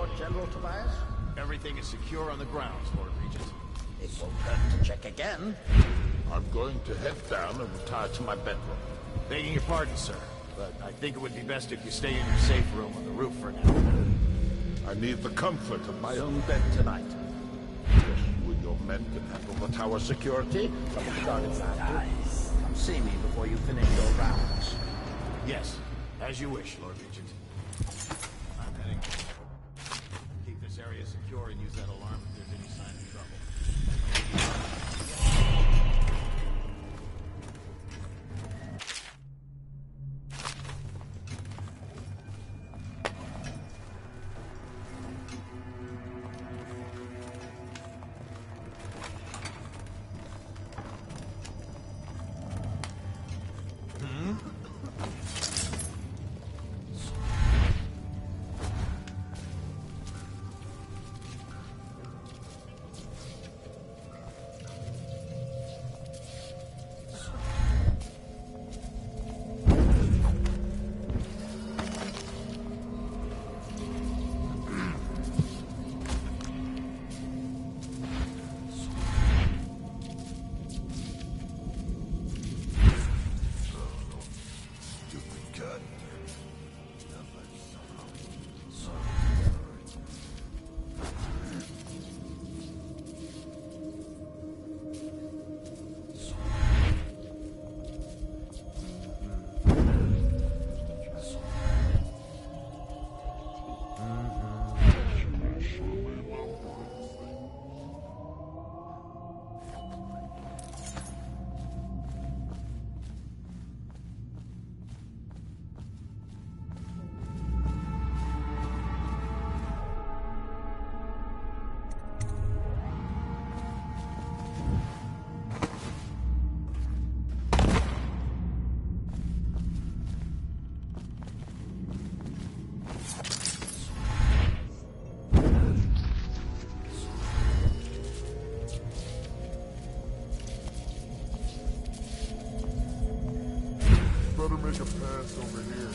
secure, General Tobias? Everything is secure on the grounds, Lord Regent. It won't hurt to check again. I'm going to head down and retire to my bedroom. Begging your pardon, sir, but I think it would be best if you stay in your safe room on the roof for now. I need the comfort of my own bed tonight. Yes, you and your men can handle the tower security. Some of the guards nice. Come see me before you finish your rounds. Yes, as you wish, Lord Regent. I'm heading. Keep this area secure and use that alarm if there's any sign of trouble. Better make a pass over here.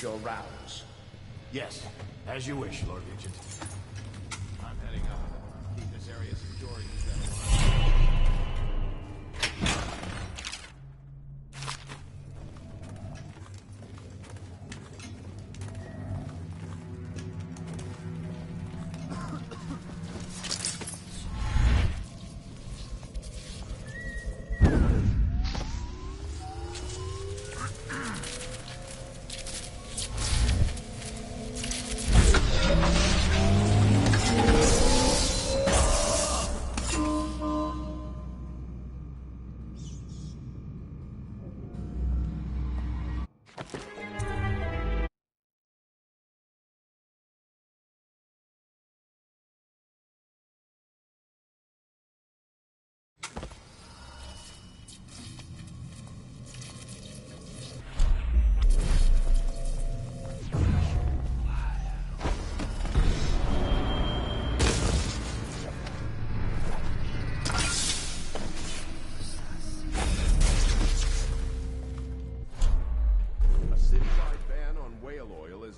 Your rounds. Yes, as you wish, Lord Regent. I'm heading up. Keep this area secure and use that alarm.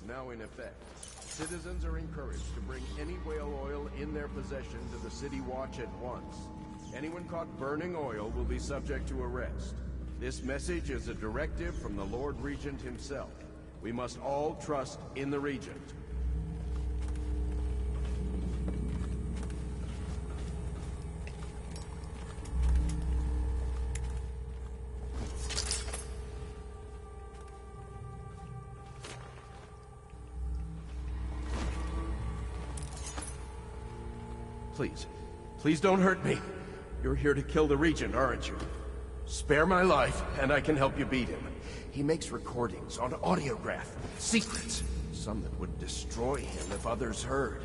Now in effect. Citizens are encouraged to bring any whale oil in their possession to the City Watch at once. Anyone caught burning oil will be subject to arrest. This message is a directive from the Lord Regent himself. We must all trust in the Regent. Please don't hurt me. You're here to kill the Regent, aren't you? Spare my life, and I can help you beat him. He makes recordings on audiograph, secrets, some that would destroy him if others heard.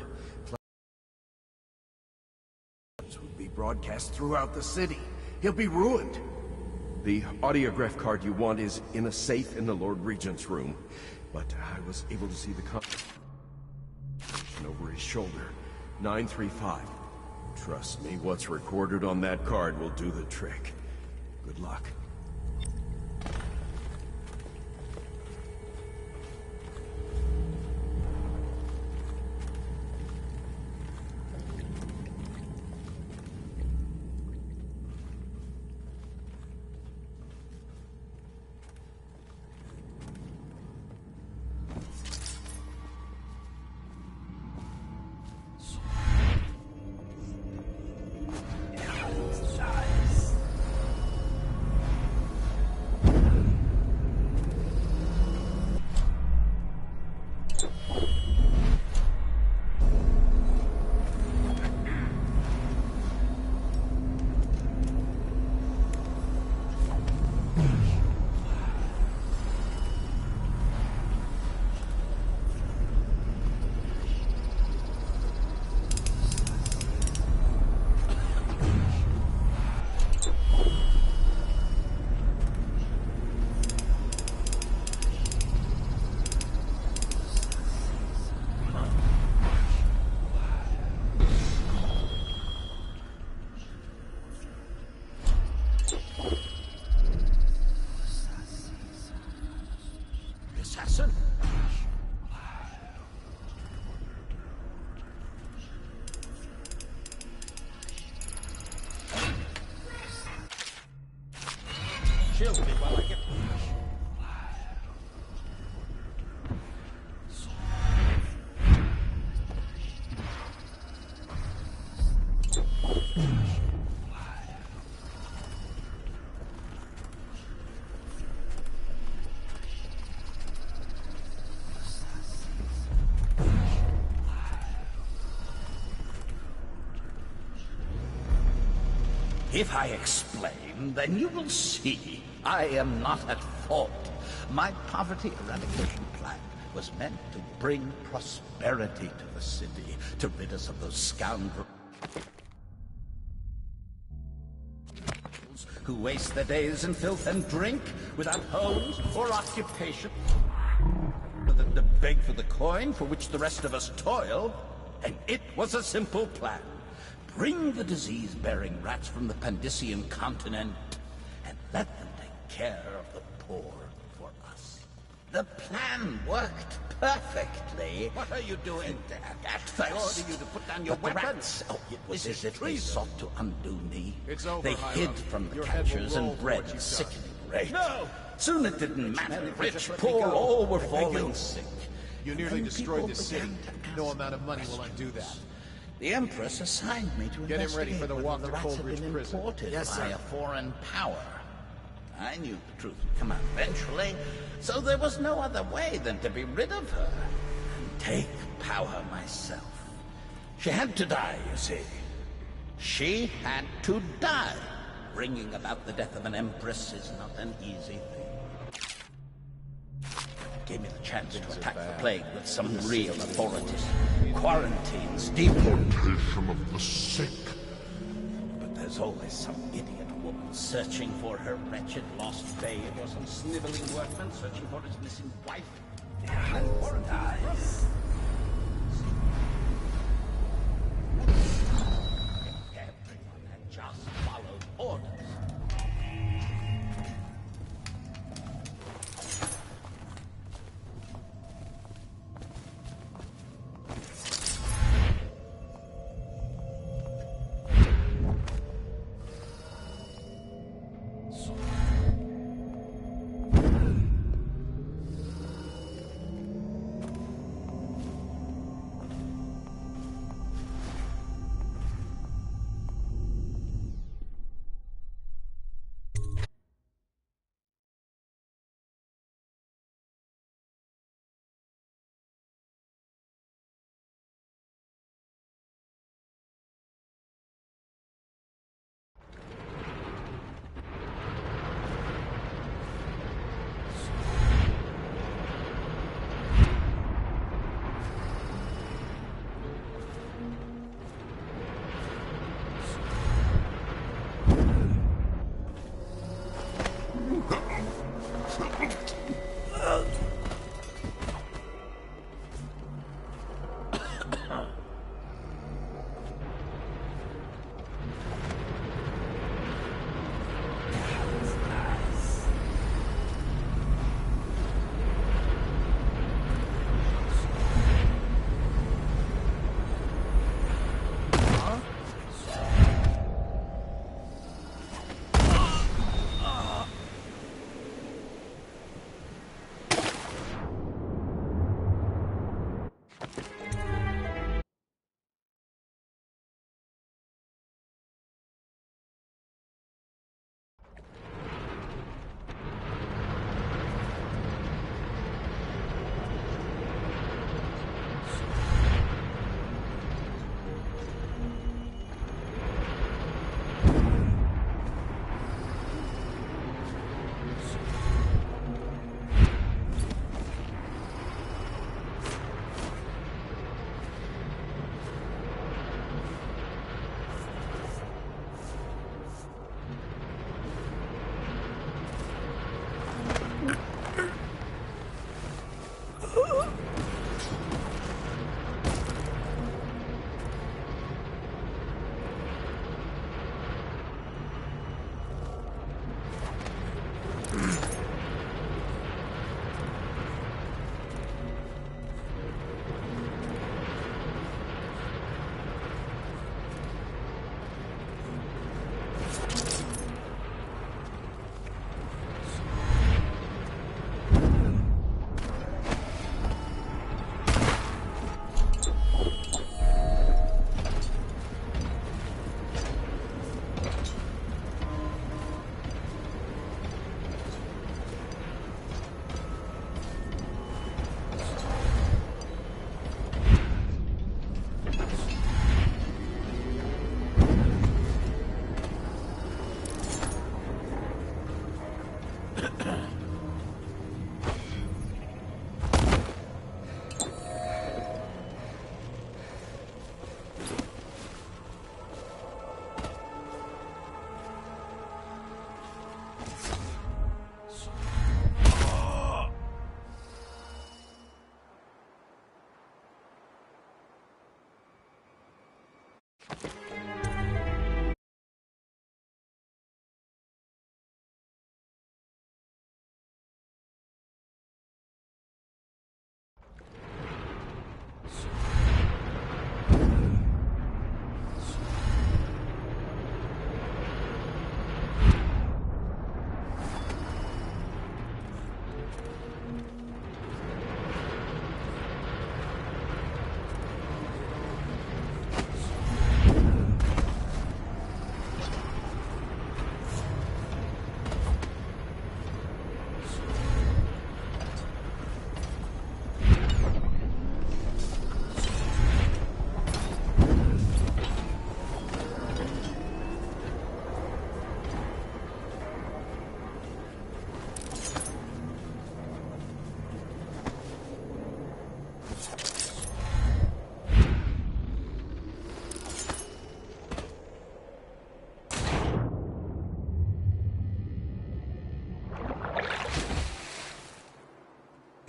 Plans would be broadcast throughout the city. He'll be ruined. The audiograph card you want is in a safe in the Lord Regent's room, but I was able to see the conversation over his shoulder. 935. Trust me, what's recorded on that card will do the trick. Good luck. Assassin? Shield me while I get... If I explain, then you will see I am not at fault. My poverty eradication plan was meant to bring prosperity to the city, to rid us of those scoundrels who waste their days in filth and drink without homes or occupation, rather than to beg for the coin for which the rest of us toil. And it was a simple plan. Bring the disease-bearing rats from the Pandician continent and let them take care of the poor for us. The plan worked perfectly. What are you doing? At first, I order you to put down your but the weapon. rats, it was This as is if they treason. sought to undo me. It's over, They Hiram. hid from the Your head will catchers roll and for bred what a you've sickening done. rate. No! Soon it didn't matter. men, Rich, just let me poor, go. all were I beg falling you. sick. You And nearly then destroyed people the city. began to No ask amount of money will undo that. The Empress assigned me to Get him ready for investigate the whether walk the to rats had Coldridge been Prison. imported Yes, by sir. a foreign power. I knew the truth would come out eventually, so there was no other way than to be rid of her and take power myself. She had to die, you see. She had to die. Bringing about the death of an empress is not an easy thing. It gave me the chance to attack the plague with some real authority. Quarantines, Deportation of the sick. but there's always some idiot woman searching for her wretched lost babe, or some sniveling workman searching for his missing wife. And quarantines. Everyone had just followed orders.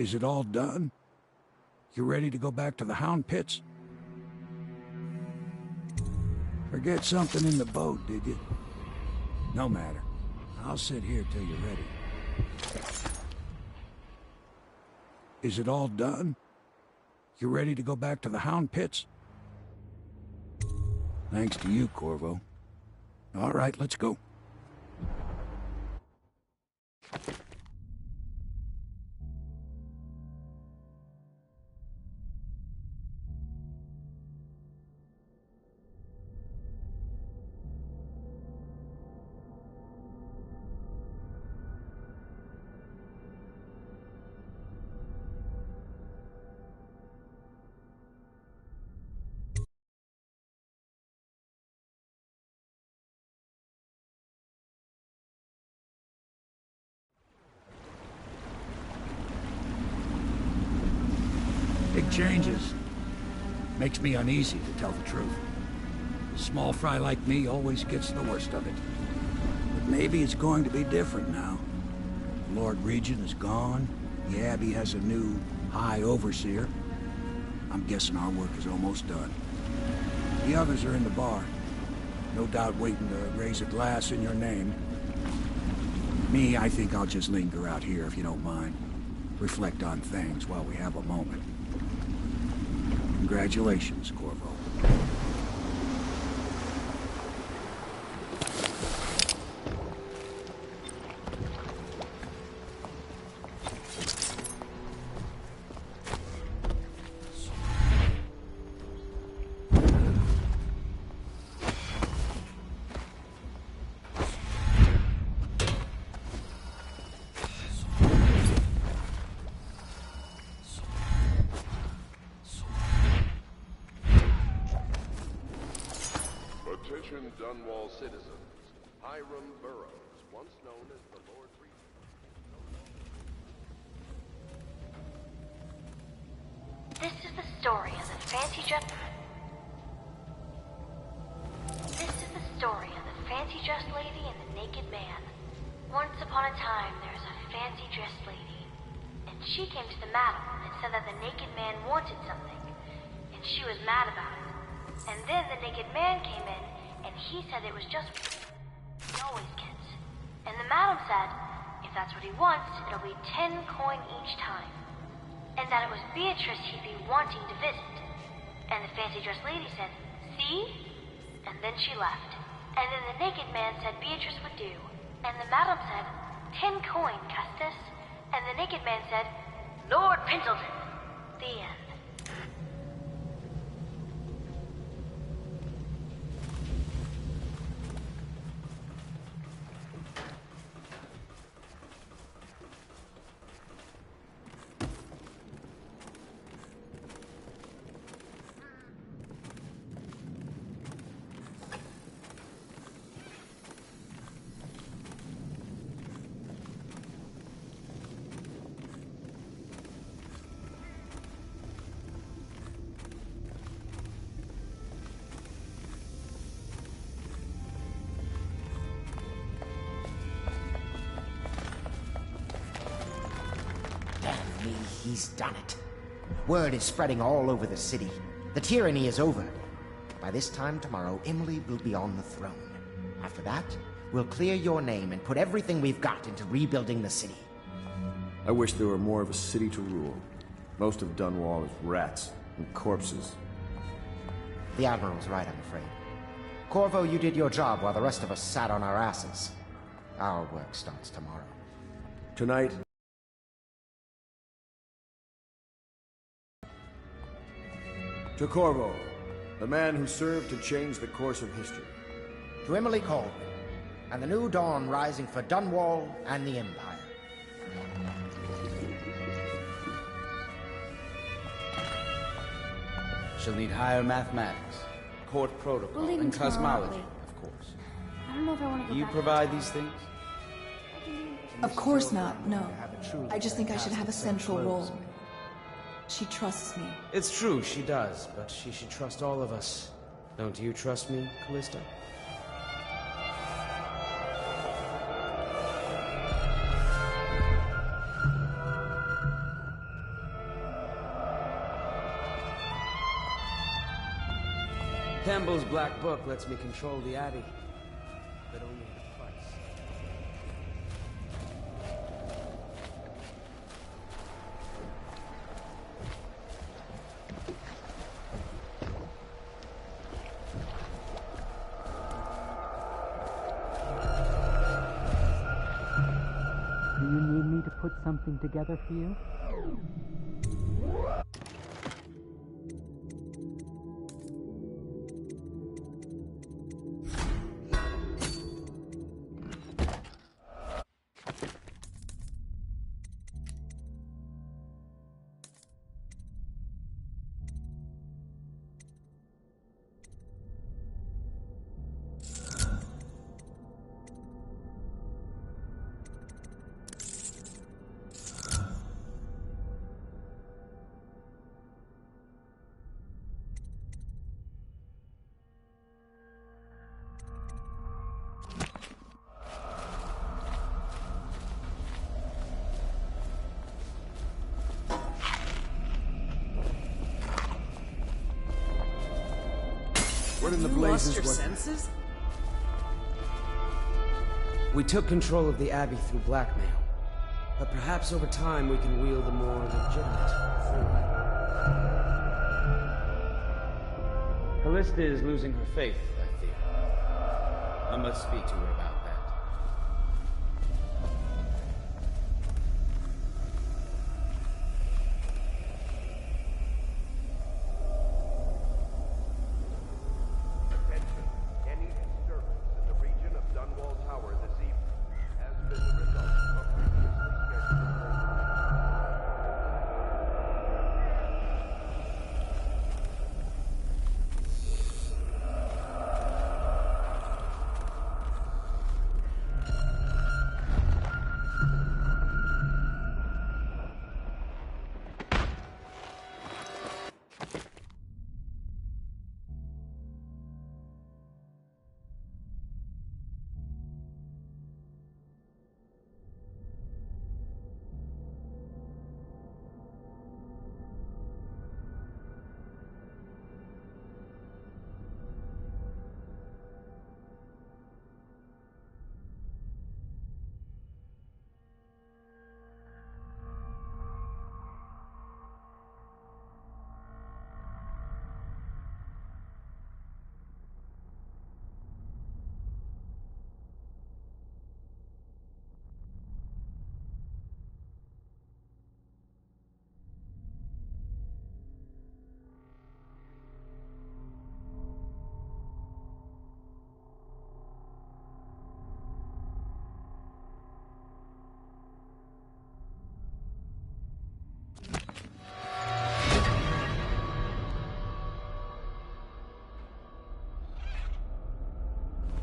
Is it all done? You ready to go back to the Hound Pits? Forget something in the boat, did you? No matter. I'll sit here till you're ready. Is it all done? You ready to go back to the Hound Pits? Thanks to you, Corvo. All right, let's go. Big changes. Makes me uneasy, to tell the truth. A small fry like me always gets the worst of it. But maybe it's going to be different now. The Lord Regent is gone. The Abbey has a new High Overseer. I'm guessing our work is almost done. The others are in the bar. No doubt waiting to raise a glass in your name. Me, I think I'll just linger out here if you don't mind. Reflect on things while we have a moment. Congratulations, Corvo. Attention Dunwall citizens. Hiram Burrows, once known as the Lord Regent. This is the story of the fancy dress. This is the story of the fancy dressed lady and the naked man. Once upon a time, there was a fancy dressed lady, and she came to the madam and said that the naked man wanted something, and she was mad about it. And then the naked man came in, and he said it was just what he always gets. And the madam said, if that's what he wants, it'll be 10 coin each time. And that it was Beatrice he'd be wanting to visit. And the fancy dressed lady said, see? And then she left. And then the naked man said Beatrice would do. And the madam said, 10 coin, Custis. And the naked man said, Lord Pendleton. The end. He's done it. Word is spreading all over the city. The tyranny is over. By this time tomorrow, Emily will be on the throne. After that, we'll clear your name and put everything we've got into rebuilding the city. I wish there were more of a city to rule. Most of Dunwall is rats and corpses. The Admiral's right, I'm afraid. Corvo, you did your job while the rest of us sat on our asses. Our work starts tomorrow. Tonight, to Corvo, the man who served to change the course of history. To Emily Colvin, and the new dawn rising for Dunwall and the Empire. She'll need higher mathematics, court protocol, We'll leave and him tomorrow, cosmology, probably. of course. I don't know if I want to go You back. provide these things? Of course not, no. I just think I should have a central role. She trusts me. It's true, she does, but she should trust all of us. Don't you trust me, Callista? Campbell's Black Book lets me control the Abbey, but only at a price. Do you need me to put something together for you? What in the You blazes lost your was... senses? We took control of the Abbey through blackmail, but perhaps over time we can wield a more legitimate form. Callista is losing her faith, I fear. I must speak to her about that. Attention. Any disturbance in the region of Dunwall Tower this evening has been the result of previously scheduled.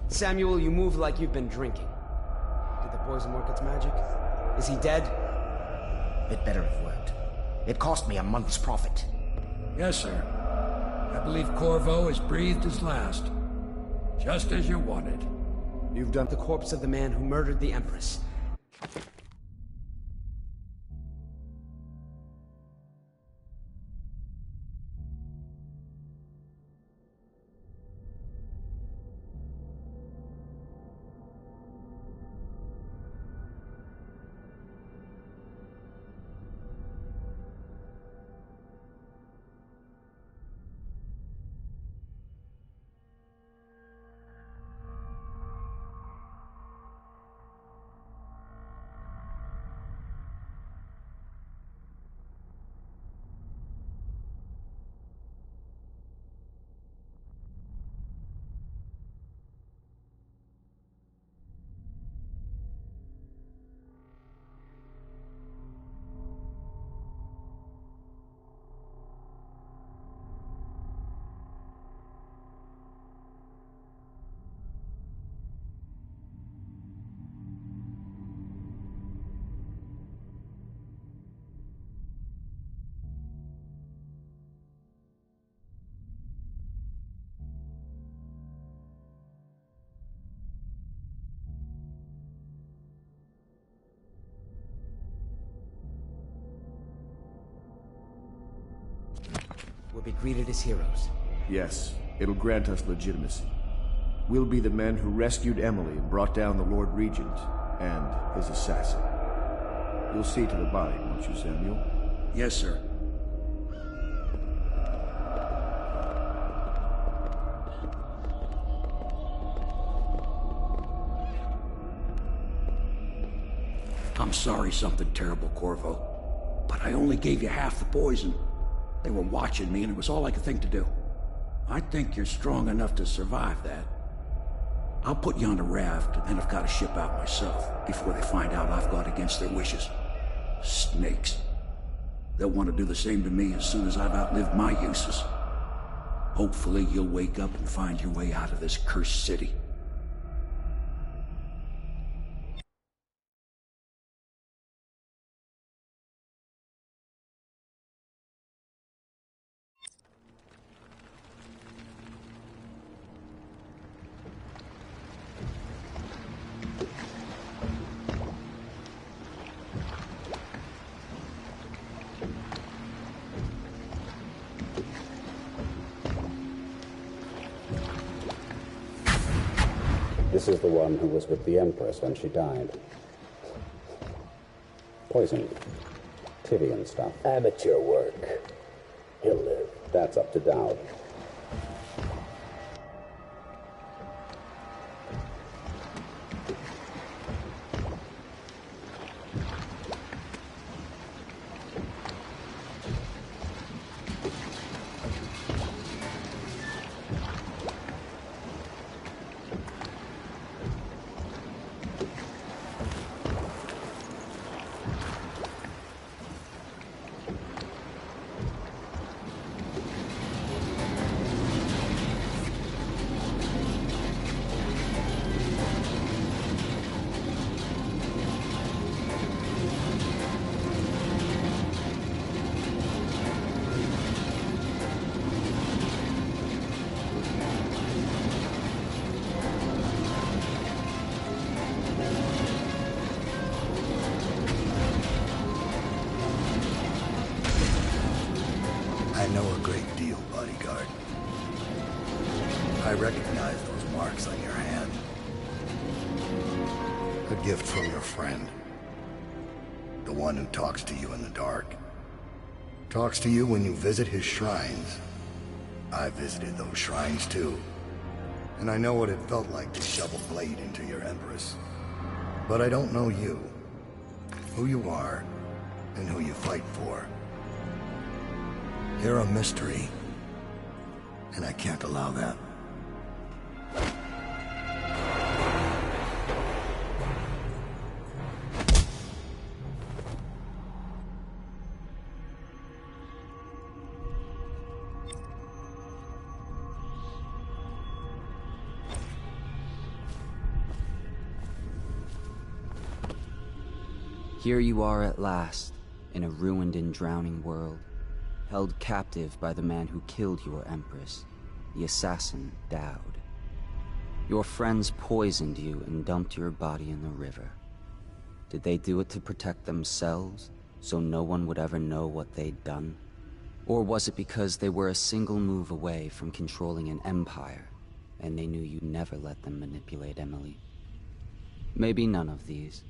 Samuel, you move like you've been drinking. Did the poison work its magic? Is he dead? It better have worked. It cost me a month's profit. Yes, sir. I believe Corvo has breathed his last. Just as you wanted. You've dumped the corpse of the man who murdered the Empress. We'll be greeted as heroes. Yes, it'll grant us legitimacy. We'll be the men who rescued Emily and brought down the Lord Regent and his assassin. You'll see to the body, won't you, Samuel? Yes, sir. I'm sorry something terrible, Corvo. But I only gave you half the poison. They were watching me, and it was all I could think to do. I think you're strong enough to survive that. I'll put you on a raft, and then I've got to ship out myself before they find out I've gone against their wishes. Snakes. They'll want to do the same to me as soon as I've outlived my uses. Hopefully you'll wake up and find your way out of this cursed city. This is the one who was with the Empress when she died. Poisoned. Tivian stuff. Amateur work. He'll live. That's up to Dowd. I know a great deal, bodyguard. I recognize those marks on your hand. A gift from your friend. The one who talks to you in the dark. Talks to you when you visit his shrines. I visited those shrines too. And I know what it felt like to shove a blade into your Empress. But I don't know you. Who you are, and who you fight for. You're a mystery, and I can't allow that. Here you are at last, in a ruined and drowning world, held captive by the man who killed your Empress, the assassin Dowd. Your friends poisoned you and dumped your body in the river. Did they do it to protect themselves, so no one would ever know what they'd done? Or was it because they were a single move away from controlling an empire, and they knew you'd never let them manipulate Emily? Maybe none of these.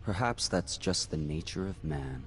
Perhaps that's just the nature of man.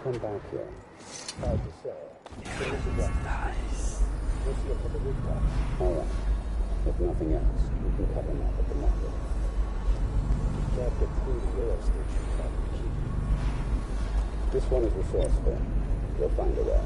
come back here. Hard to say. So this is what. Nice. Let's look at the rooftop. All right. If nothing else, we can cut him off at the market. Chapter 3 real estate should probably keep. This one is resourceful. We'll find a way.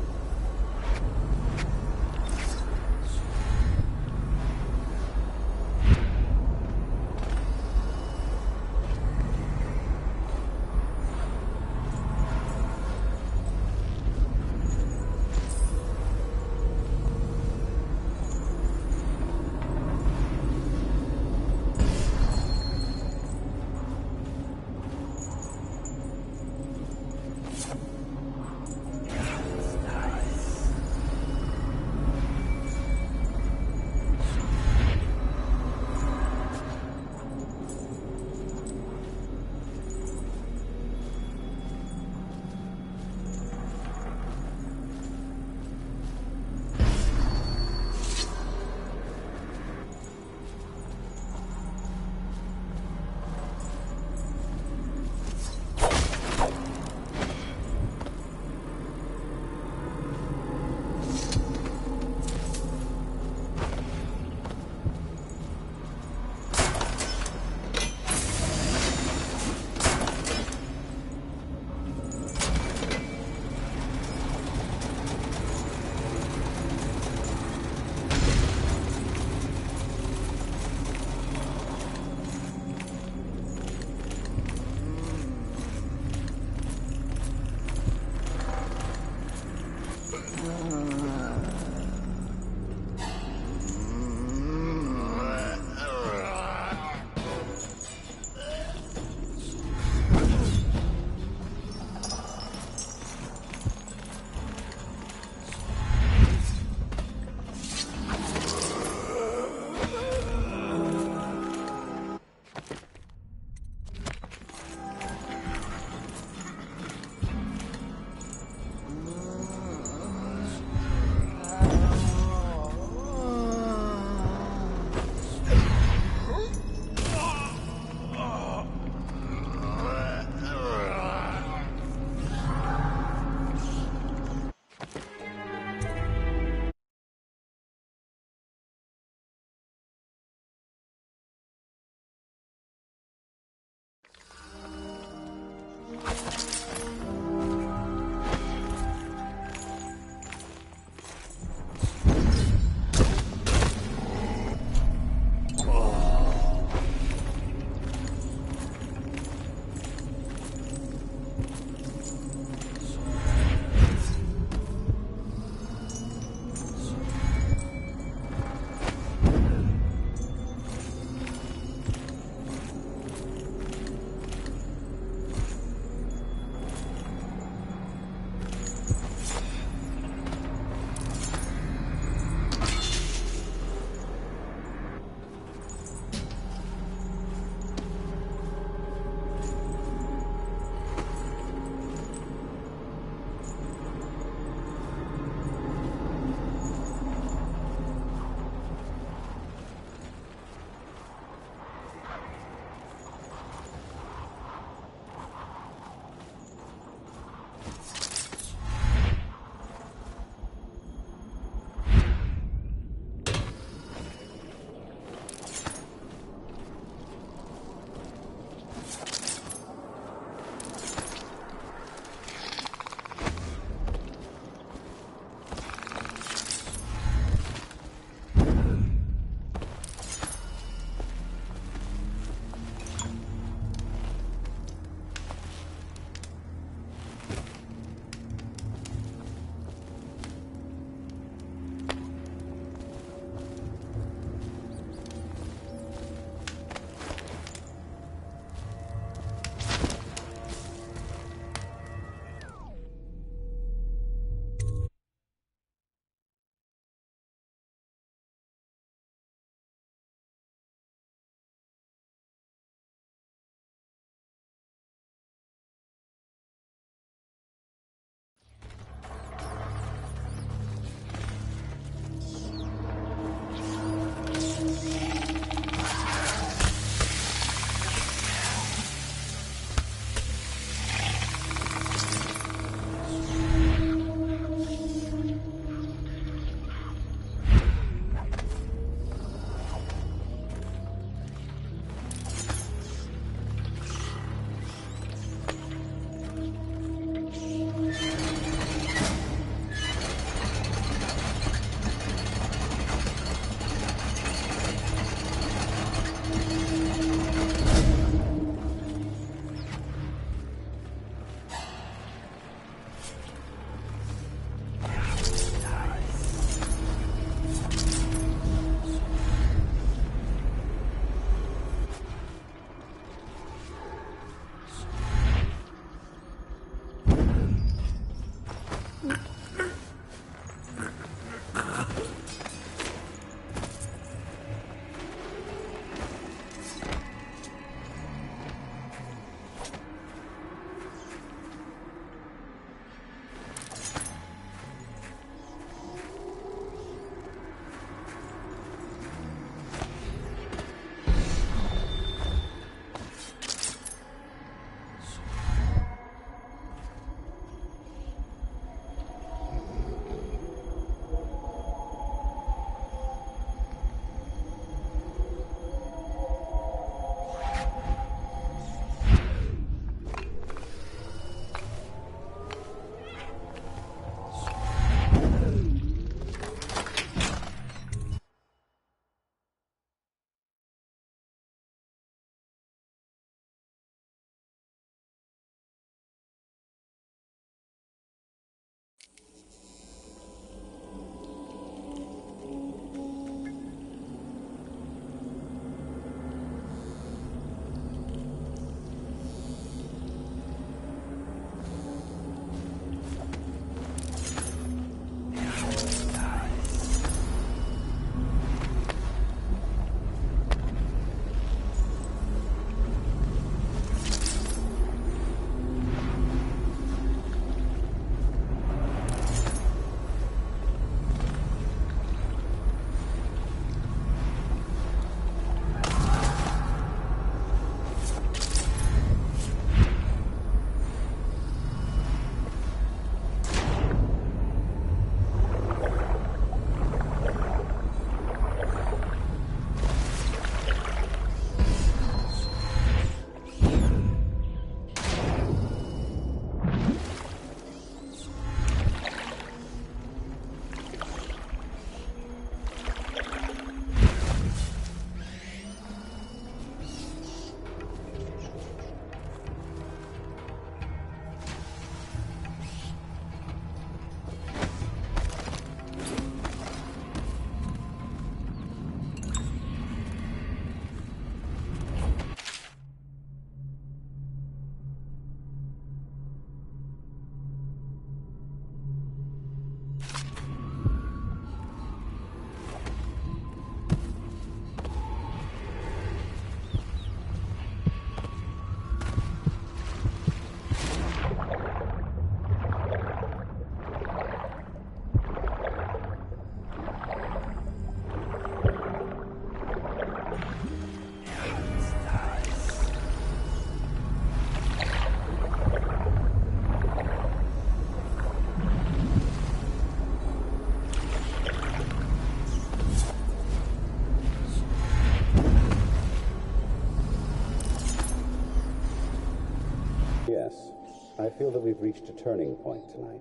I feel that we've reached a turning point tonight.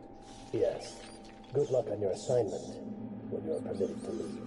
Yes. Good luck on your assignment when you're permitted to leave.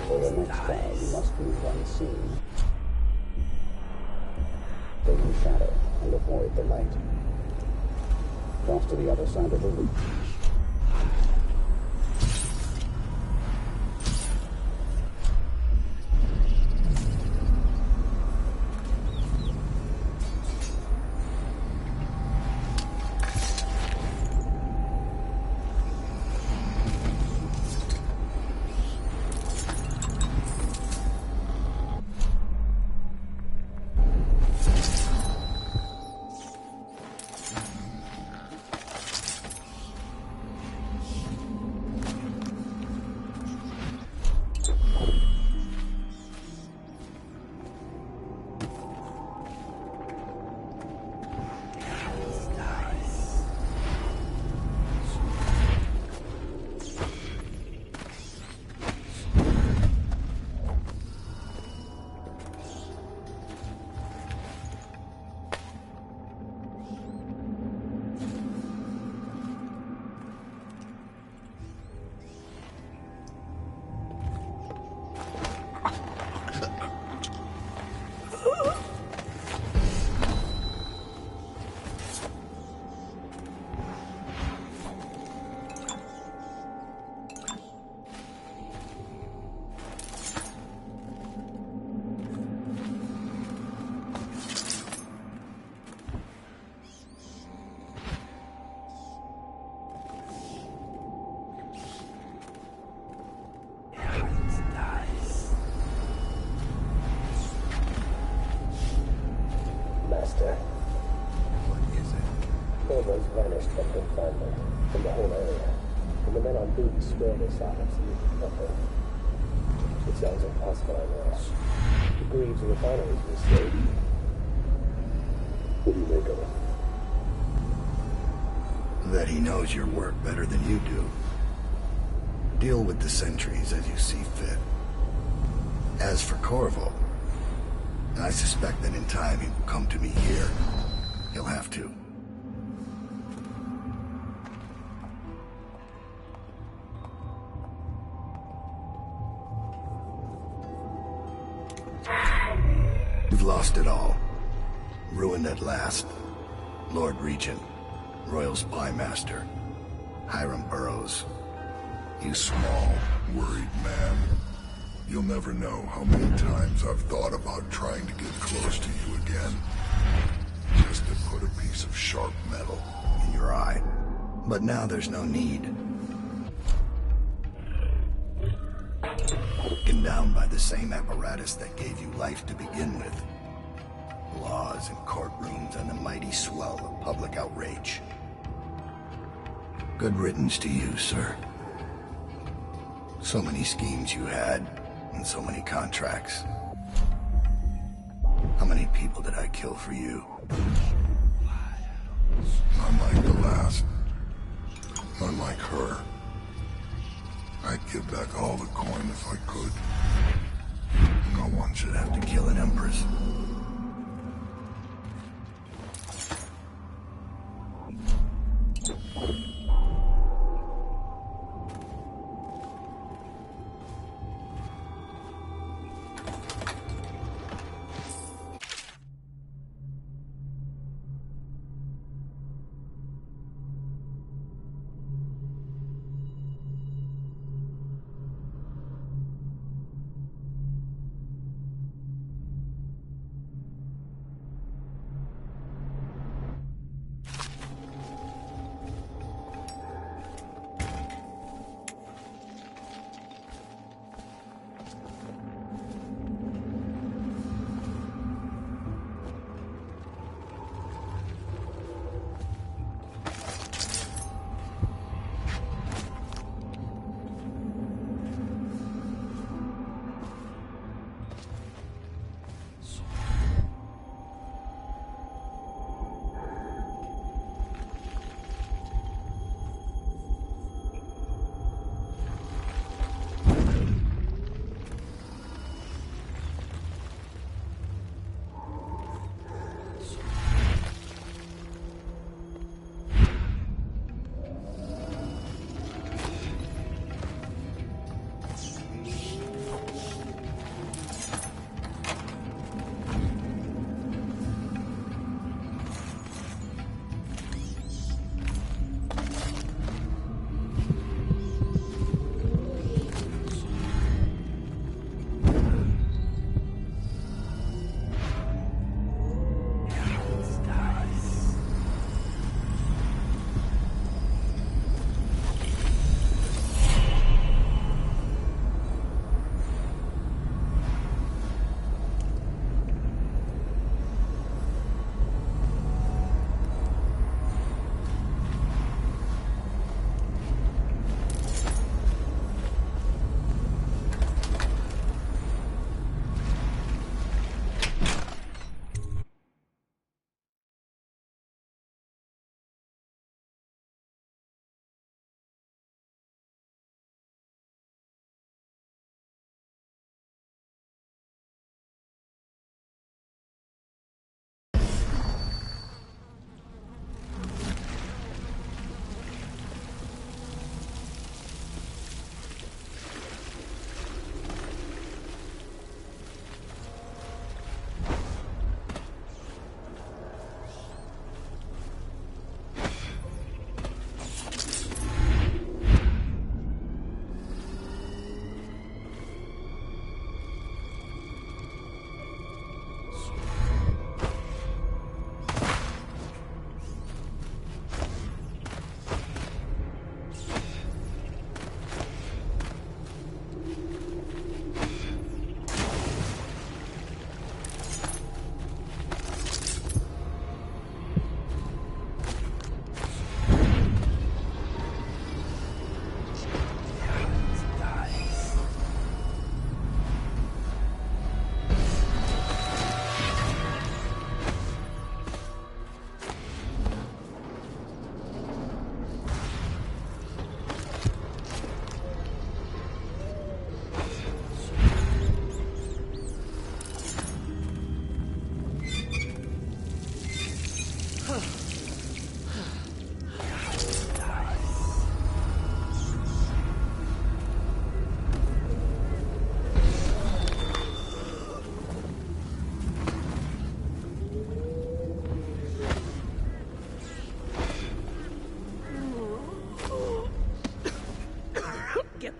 For the next trial, you must move unseen. Stay in shadow and avoid the light. Cross to the other side of the loop. Master. What is it? Corvo's vanished from confinement, from the whole area. And the men on duty swear they saw absolutely nothing. It sounds impossible, I know. The Greaves refineries were saved. What do you make of it? That he knows your work better than you do. Deal with the sentries as you see fit. As for Corvo, I suspect that in time he will come to me here. He'll have to. We've lost it all. Ruined at last. Lord Regent, Royal Spy Master, Hiram Burroughs. You small, worried man. You'll never know how many times I've thought about trying to get close to you again. Just to put a piece of sharp metal in your eye. But now there's no need. Broken down by the same apparatus that gave you life to begin with. Laws and courtrooms and the mighty swell of public outrage. Good riddance to you, sir. So many schemes you had, and so many contracts. How many people did I kill for you? Unlike the last. Unlike her. I'd give back all the coin if I could. No one should have to kill an empress.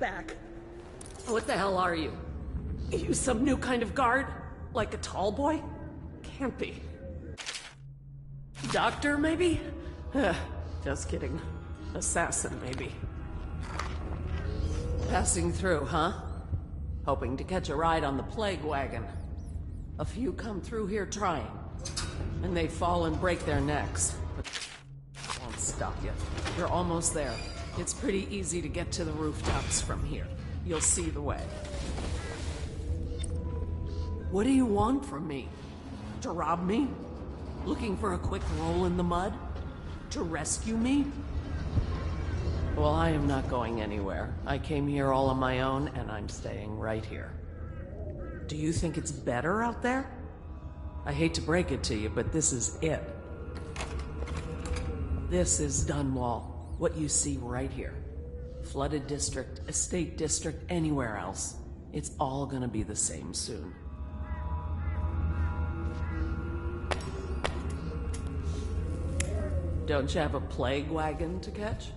back. What the hell are you? You some new kind of guard? Like a tall boy? Can't be. Doctor, maybe? Just kidding. Assassin, maybe. Passing through, huh? Hoping to catch a ride on the plague wagon. A few come through here trying, and they fall and break their necks. But won't stop you. You're almost there. It's pretty easy to get to the rooftops from here. You'll see the way. What do you want from me? To rob me? Looking for a quick roll in the mud? To rescue me? Well, I am not going anywhere. I came here all on my own, and I'm staying right here. Do you think it's better out there? I hate to break it to you, but this is it. This is Dunwall. What you see right here. Flooded district, estate district, anywhere else. It's all gonna be the same soon. Don't you have a plague wagon to catch?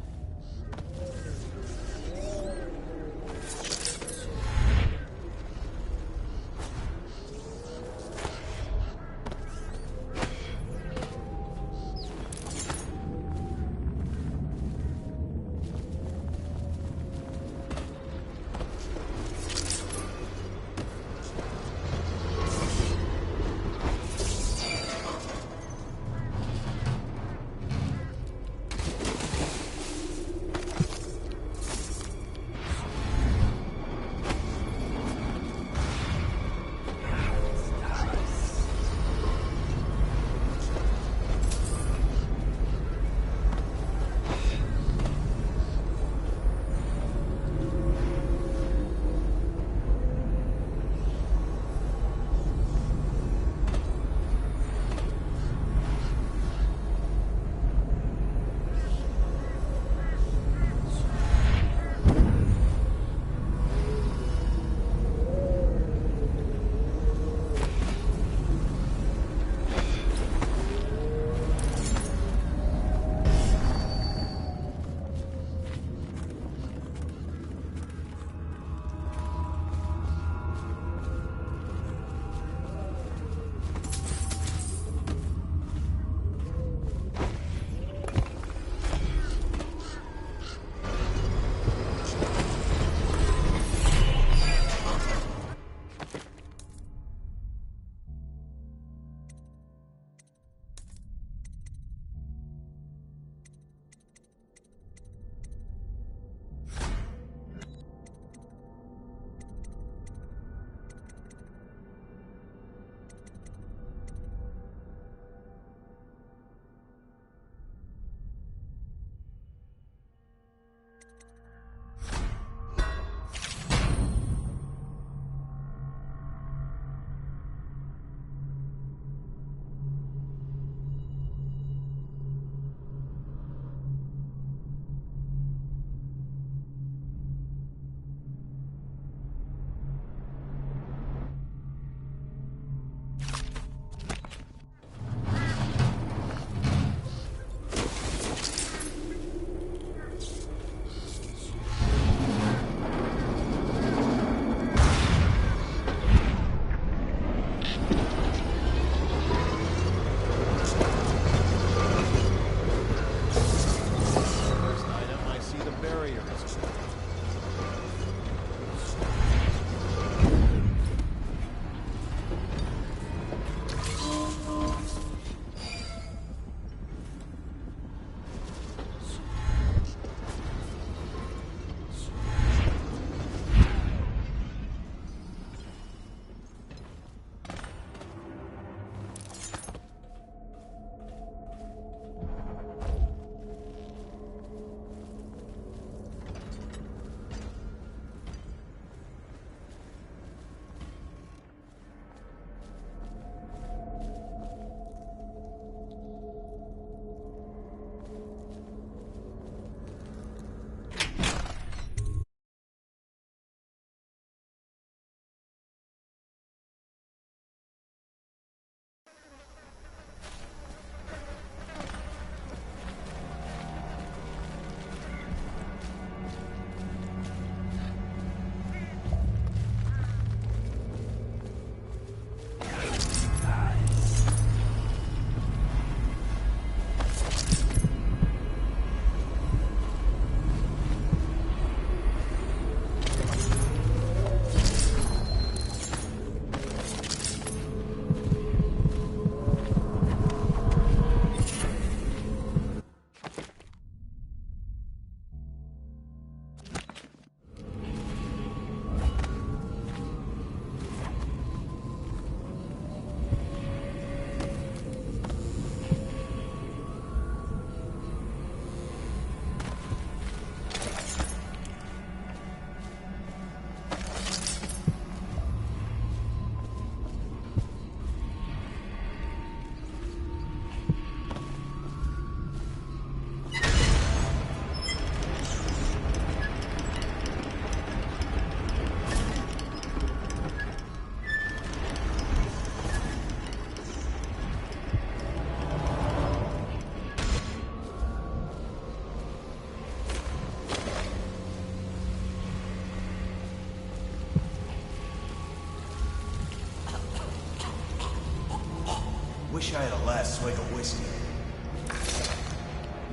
Wish I had a last swig of whiskey.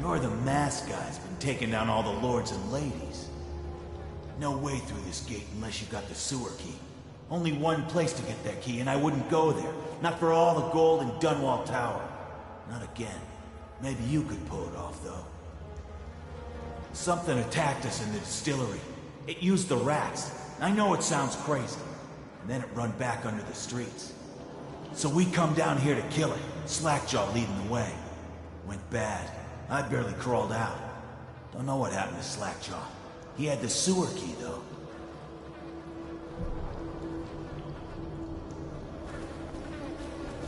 You're the masked guy's been taking down all the lords and ladies. No way through this gate unless you got the sewer key. Only one place to get that key, and I wouldn't go there. Not for all the gold in Dunwall Tower. Not again. Maybe you could pull it off, though. Something attacked us in the distillery. It used the rats. I know it sounds crazy. And then it run back under the streets. So we come down here to kill it. Slackjaw leading the way. Went bad. I barely crawled out. Don't know what happened to Slackjaw. He had the sewer key, though.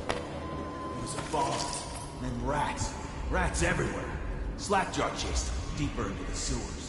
It was a boss. And then rats. Rats everywhere. Slackjaw chased him deeper into the sewers.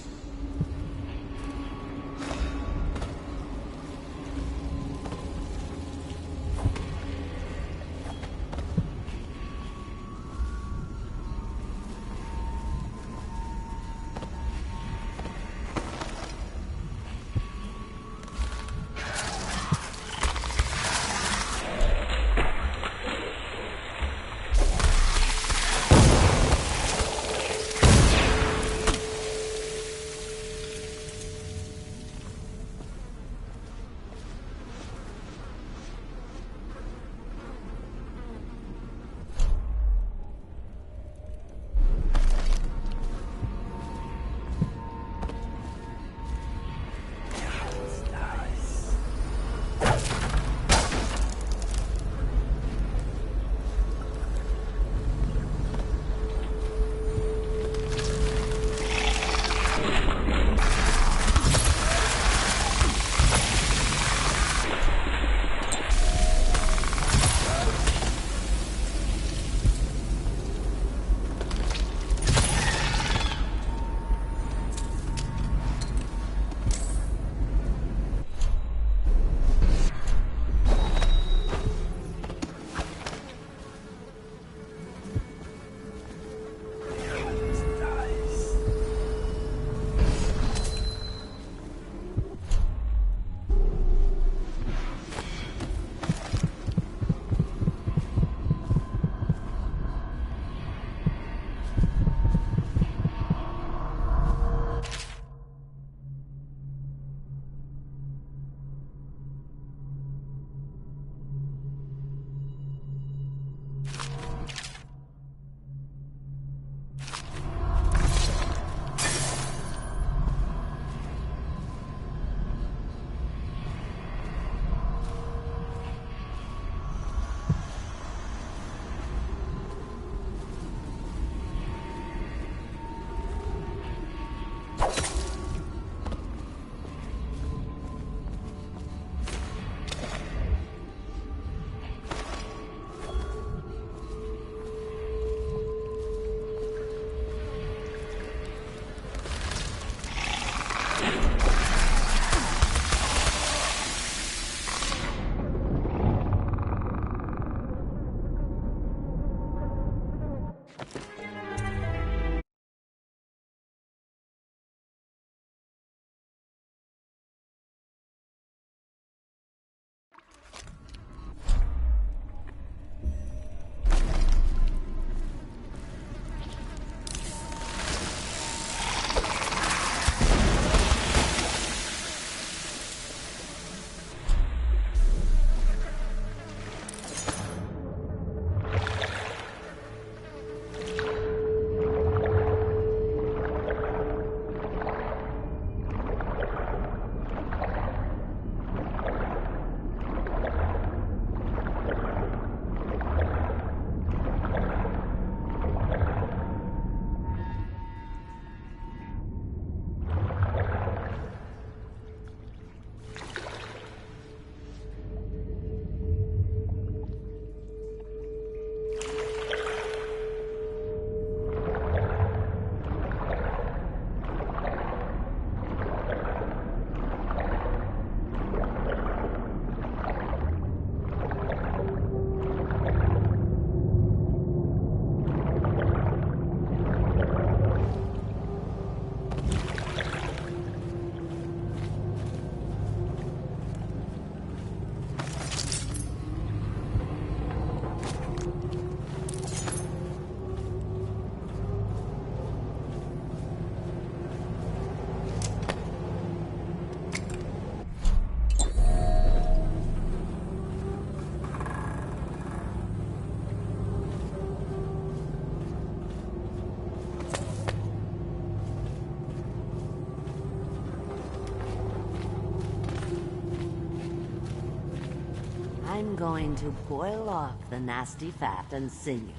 I'm going to boil off the nasty fat and sing you,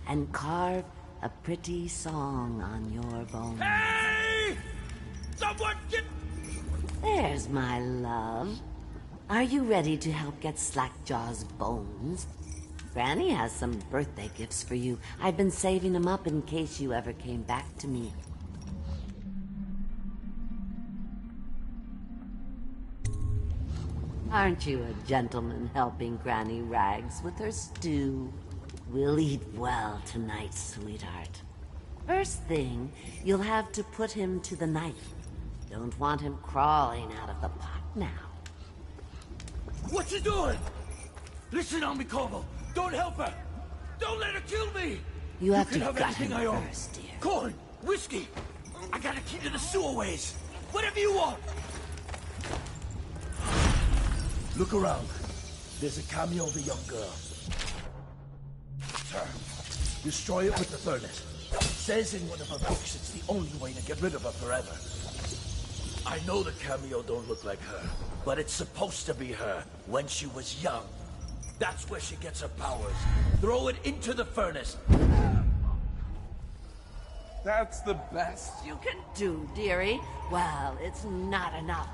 and carve a pretty song on your bones. Hey! Someone get... There's my love. Are you ready to help get Slackjaw's bones? Granny has some birthday gifts for you. I've been saving them up in case you ever came back to me. Aren't you a gentleman helping Granny Rags with her stew? We'll eat well tonight, sweetheart. First thing, you'll have to put him to the knife. Don't want him crawling out of the pot now. What you doing? Listen on me, Corvo. Don't help her. Don't let her kill me. You have can to have gut anything him I own. first, dear. Corn, whiskey. I got a key to the sewerways. Whatever you want. Look around. There's a cameo of a young girl. Sir, destroy it with the furnace. Says in one of her books it's the only way to get rid of her forever. I know the cameo don't look like her, but it's supposed to be her when she was young. That's where she gets her powers. Throw it into the furnace. That's the best you can do, dearie. Well, it's not enough.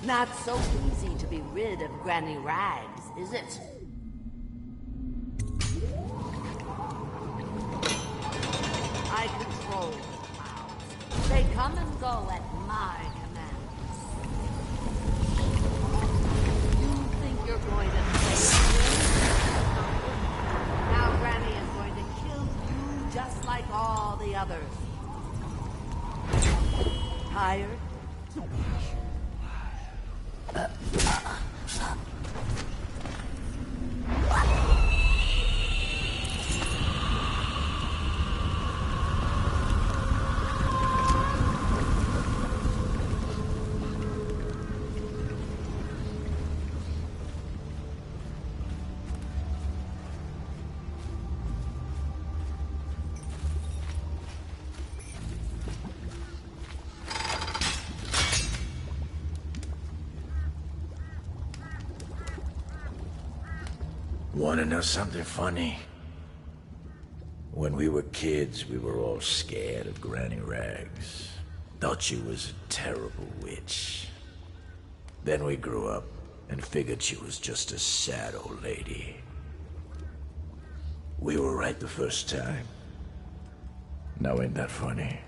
Not so easy to be rid of Granny Rags, is it? I control the clouds. They come and go at my command. You think you're going to save me? Now Granny is going to kill you just like all the others. Tired? Wanna know something funny? When we were kids, we were all scared of Granny Rags. Thought she was a terrible witch. Then we grew up and figured she was just a sad old lady. We were right the first time. Now ain't that funny?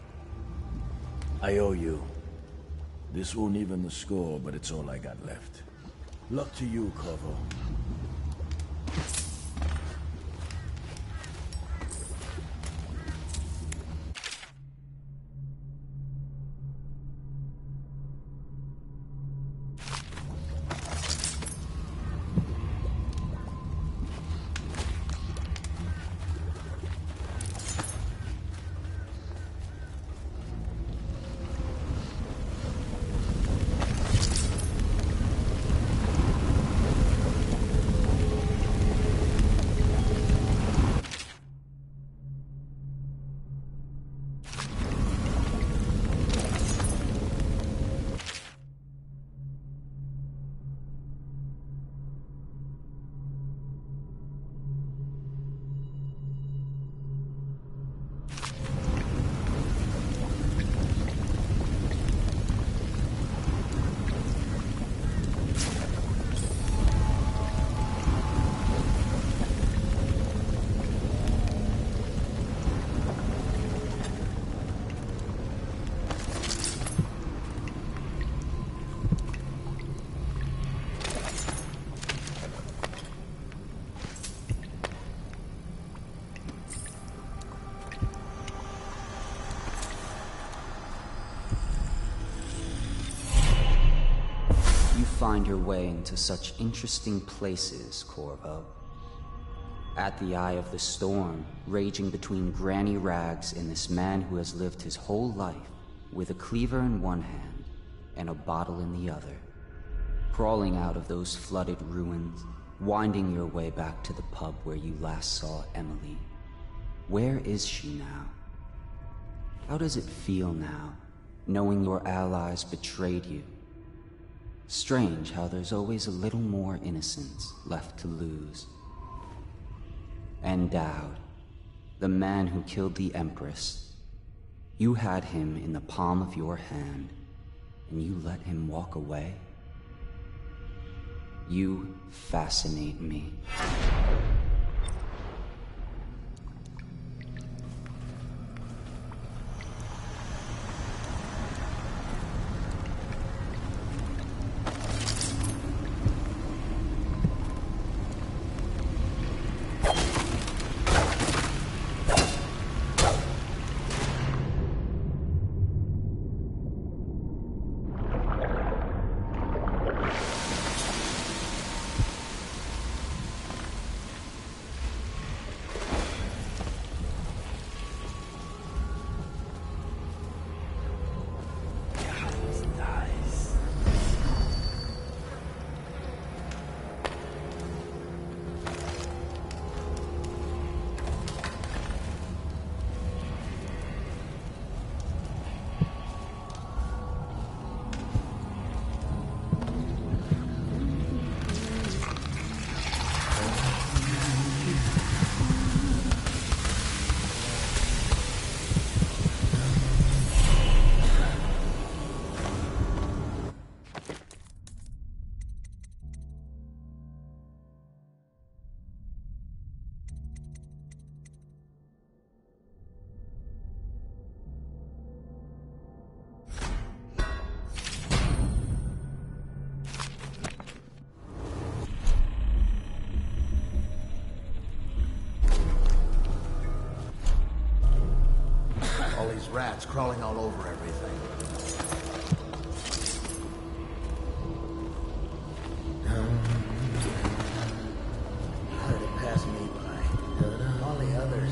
I owe you. This won't even the score, but it's all I got left. Luck to you, Corvo. find your way into such interesting places, Corvo. At the eye of the storm, raging between Granny Rags and this man who has lived his whole life with a cleaver in one hand and a bottle in the other. Crawling out of those flooded ruins, winding your way back to the pub where you last saw Emily. Where is she now? How does it feel now, knowing your allies betrayed you? Strange how there's always a little more innocence left to lose. And Dowd, the man who killed the Empress. You had him in the palm of your hand, and you let him walk away? You fascinate me. Rats crawling all over everything. Heard it pass me by. All the others.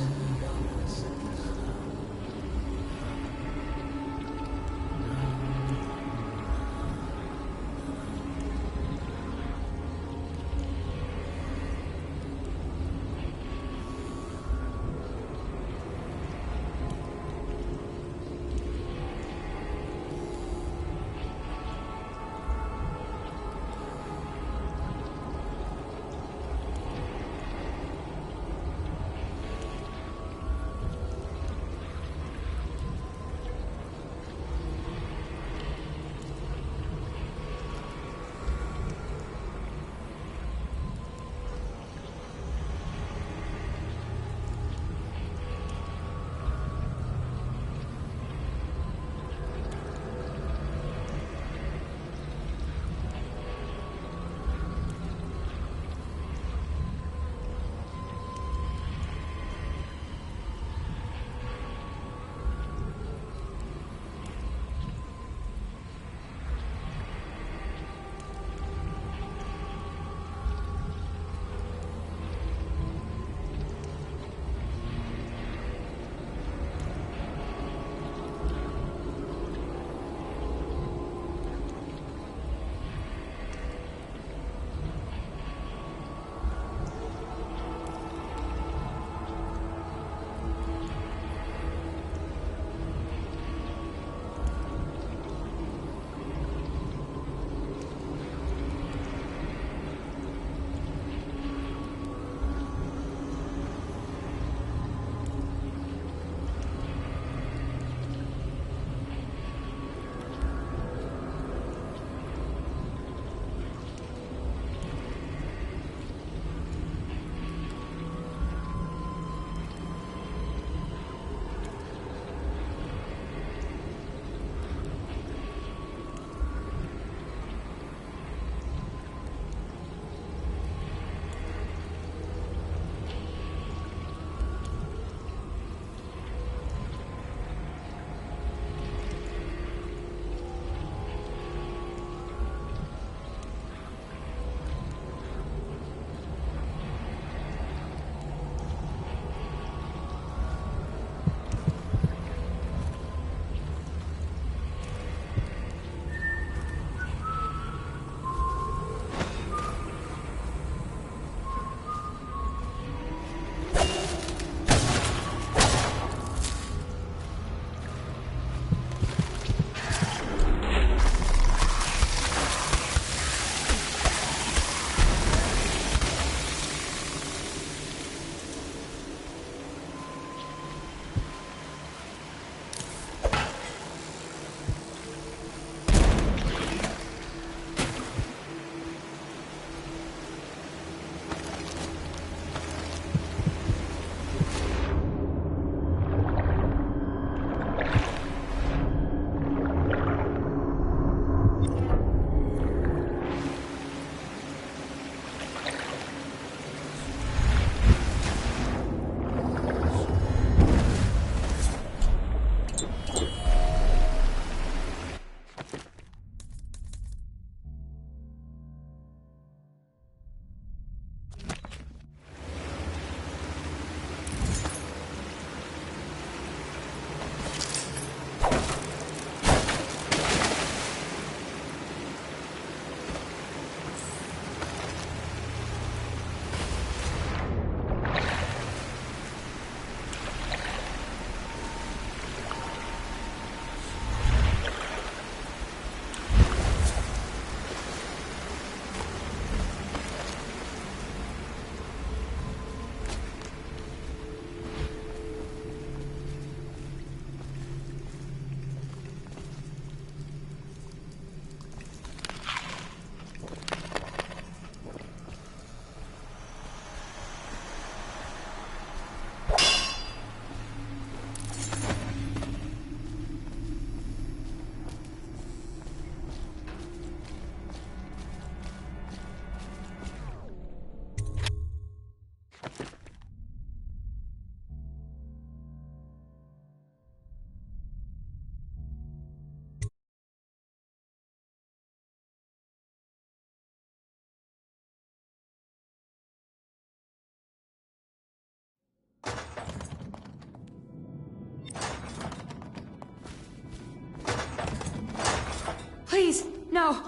Please, no!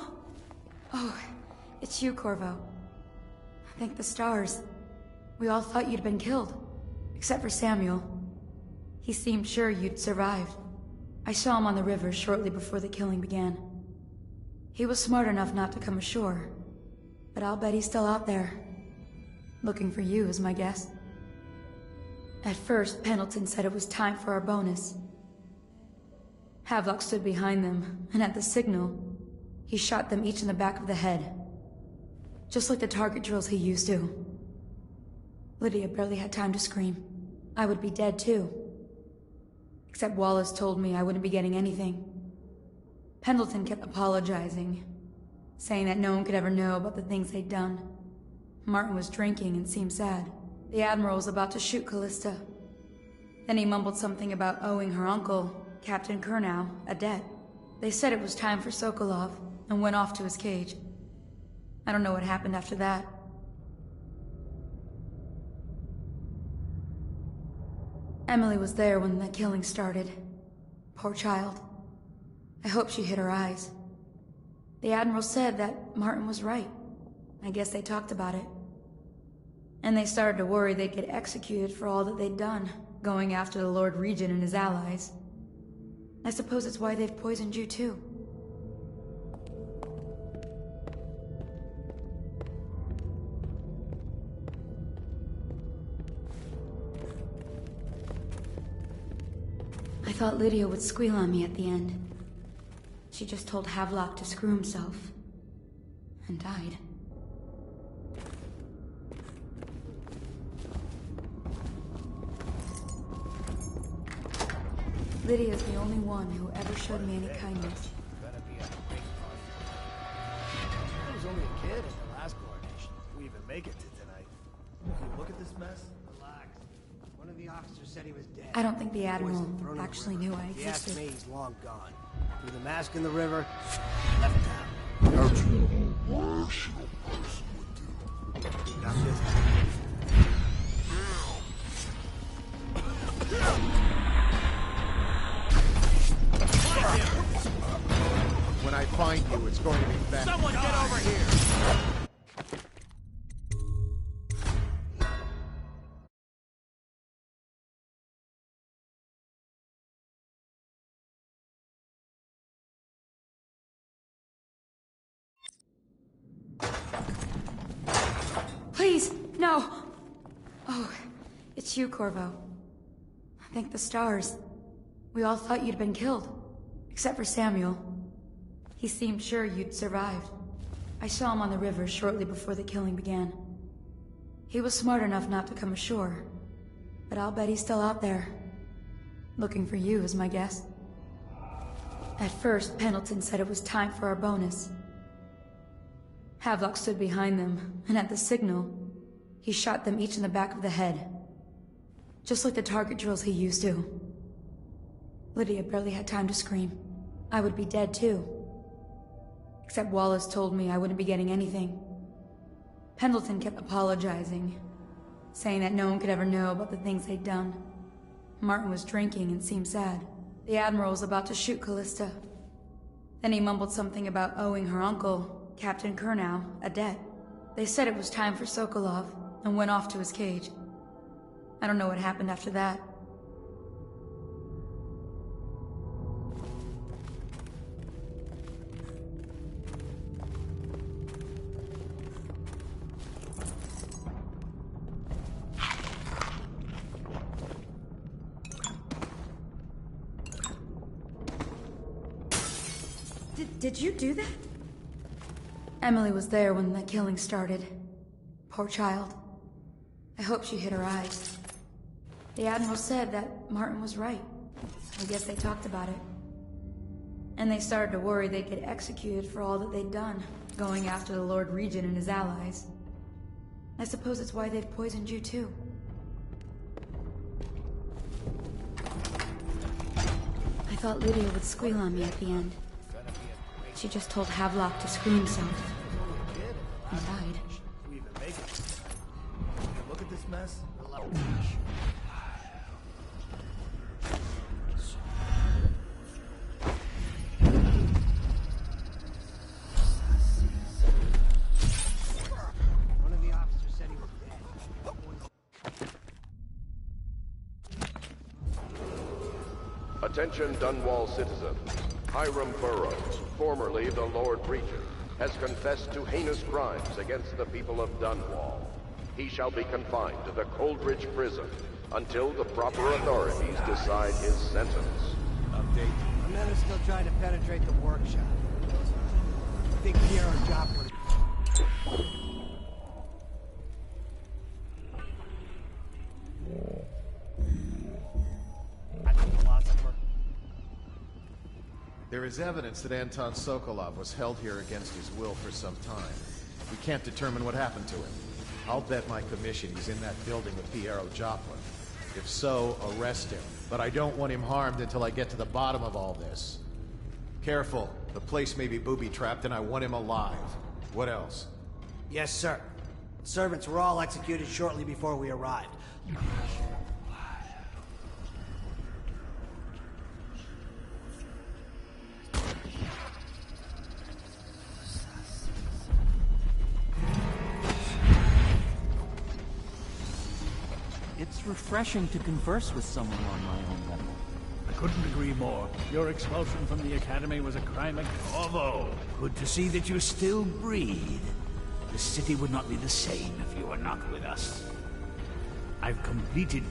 Oh, it's you, Corvo. Thank the stars. We all thought you'd been killed. Except for Samuel. He seemed sure you'd survived. I saw him on the river shortly before the killing began. He was smart enough not to come ashore. But I'll bet he's still out there. Looking for you, is my guess. At first, Pendleton said it was time for our bonus. Havelock stood behind them, and at the signal, he shot them each in the back of the head. Just like the target drills he used to. Lydia barely had time to scream. I would be dead too. Except Wallace told me I wouldn't be getting anything. Pendleton kept apologizing, saying that no one could ever know about the things they'd done. Martin was drinking and seemed sad. The Admiral was about to shoot Callista. Then he mumbled something about owing her uncle, Captain Kurnow, a debt. They said it was time for Sokolov, and went off to his cage. I don't know what happened after that. Emily was there when the killing started. Poor child. I hope she hid her eyes. The Admiral said that Martin was right. I guess they talked about it. And they started to worry they'd get executed for all that they'd done, going after the Lord Regent and his allies. I suppose it's why they've poisoned you too. I thought Lydia would squeal on me at the end. She just told Havelock to screw himself. And died. Lydia's the only one who ever showed me any kindness. I was only a kid at the last coronation. If we even make it to tonight. Can you look at this mess? Relax. One of the officers said he was dead. I don't think the Admiral actually knew I He asked existed. me, he's long gone. Threw the mask in the river, left town. That's what a rational person would do. Got this. When I find you, it's going to be bad. Someone get over here! Please, no! Oh, it's you, Corvo. Thank the stars. We all thought you'd been killed. Except for Samuel. He seemed sure you'd survived. I saw him on the river shortly before the killing began. He was smart enough not to come ashore. But I'll bet he's still out there. Looking for you, is my guess. At first, Pendleton said it was time for our bonus. Havelock stood behind them, and at the signal, he shot them each in the back of the head. Just like the target drills he used to. Lydia barely had time to scream. I would be dead too. Except Wallace told me I wouldn't be getting anything. Pendleton kept apologizing, saying that no one could ever know about the things they'd done. Martin was drinking and seemed sad. The Admiral was about to shoot Callista. Then he mumbled something about owing her uncle, Captain Kurnow, a debt. They said it was time for Sokolov, and went off to his cage. I don't know what happened after that. Did you do that? Emily was there when the killing started. Poor child. I hope she hid her eyes. The Admiral said that Martin was right. I guess they talked about it. And they started to worry they'd get executed for all that they'd done, going after the Lord Regent and his allies. I suppose it's why they've poisoned you too. I thought Lydia would squeal on me at the end. She just told Havelock to screw himself. And died. We even make it. Can you look at this mess? Attention Dunwall citizens. Hiram Burrows, formerly the Lord Regent, has confessed to heinous crimes against the people of Dunwall. He shall be confined to the Coldridge prison until the proper authorities decide his sentence. Update. The men are still trying to penetrate the workshop. I think Piero Joplin... There is evidence that Anton Sokolov was held here against his will for some time. We can't determine what happened to him. I'll bet my commission he's in that building with Piero Joplin. If so, arrest him. But I don't want him harmed until I get to the bottom of all this. Careful. The place may be booby-trapped and I want him alive. What else? Yes, sir. Servants were all executed shortly before we arrived. It's refreshing to converse with someone on my own level. I couldn't agree more. Your expulsion from the Academy was a crime against... Corvo, good to see that you still breathe. The city would not be the same if you were not with us. I've completed...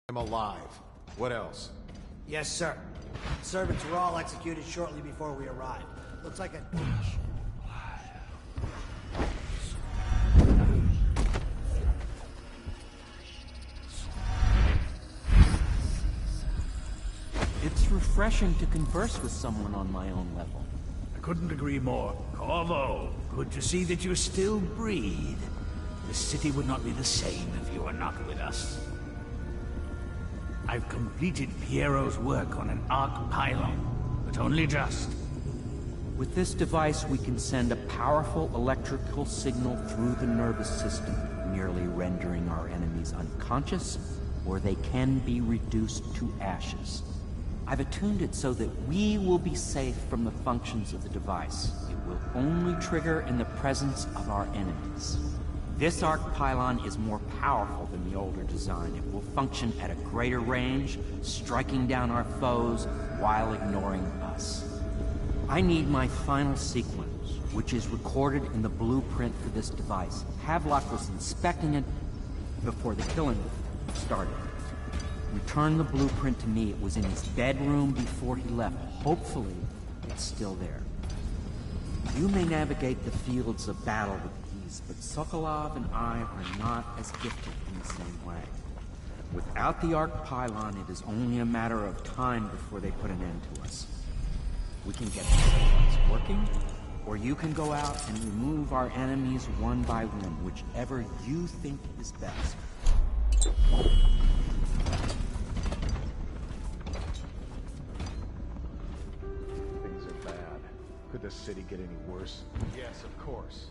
I'm alive. What else? Yes, sir. Servants were all executed shortly before we arrived. Looks like a... It's refreshing to converse with someone on my own level. I couldn't agree more. Corvo, good to see that you still breathe. The city would not be the same if you were not with us. I've completed Piero's work on an arc pylon, but only just. With this device, we can send a powerful electrical signal through the nervous system, merely rendering our enemies unconscious, or they can be reduced to ashes. I've attuned it so that we will be safe from the functions of the device. It will only trigger in the presence of our enemies. This arc pylon is more powerful than the older design. It will function at a greater range, striking down our foes while ignoring us. I need my final sequence, which is recorded in the blueprint for this device. Havelock was inspecting it before the killing started. Return the blueprint to me. It was in his bedroom before he left. Hopefully, it's still there. You may navigate the fields of battle with ease, but Sokolov and I are not as gifted in the same way. Without the arc pylon, it is only a matter of time before they put an end to us. We can get the device working, or you can go out and remove our enemies one by one, whichever you think is best. Things are bad. Could the city get any worse? Yes, of course.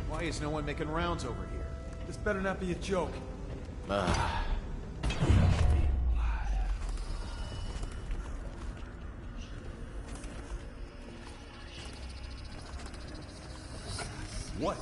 Why is no one making rounds over here? This better not be a joke. What?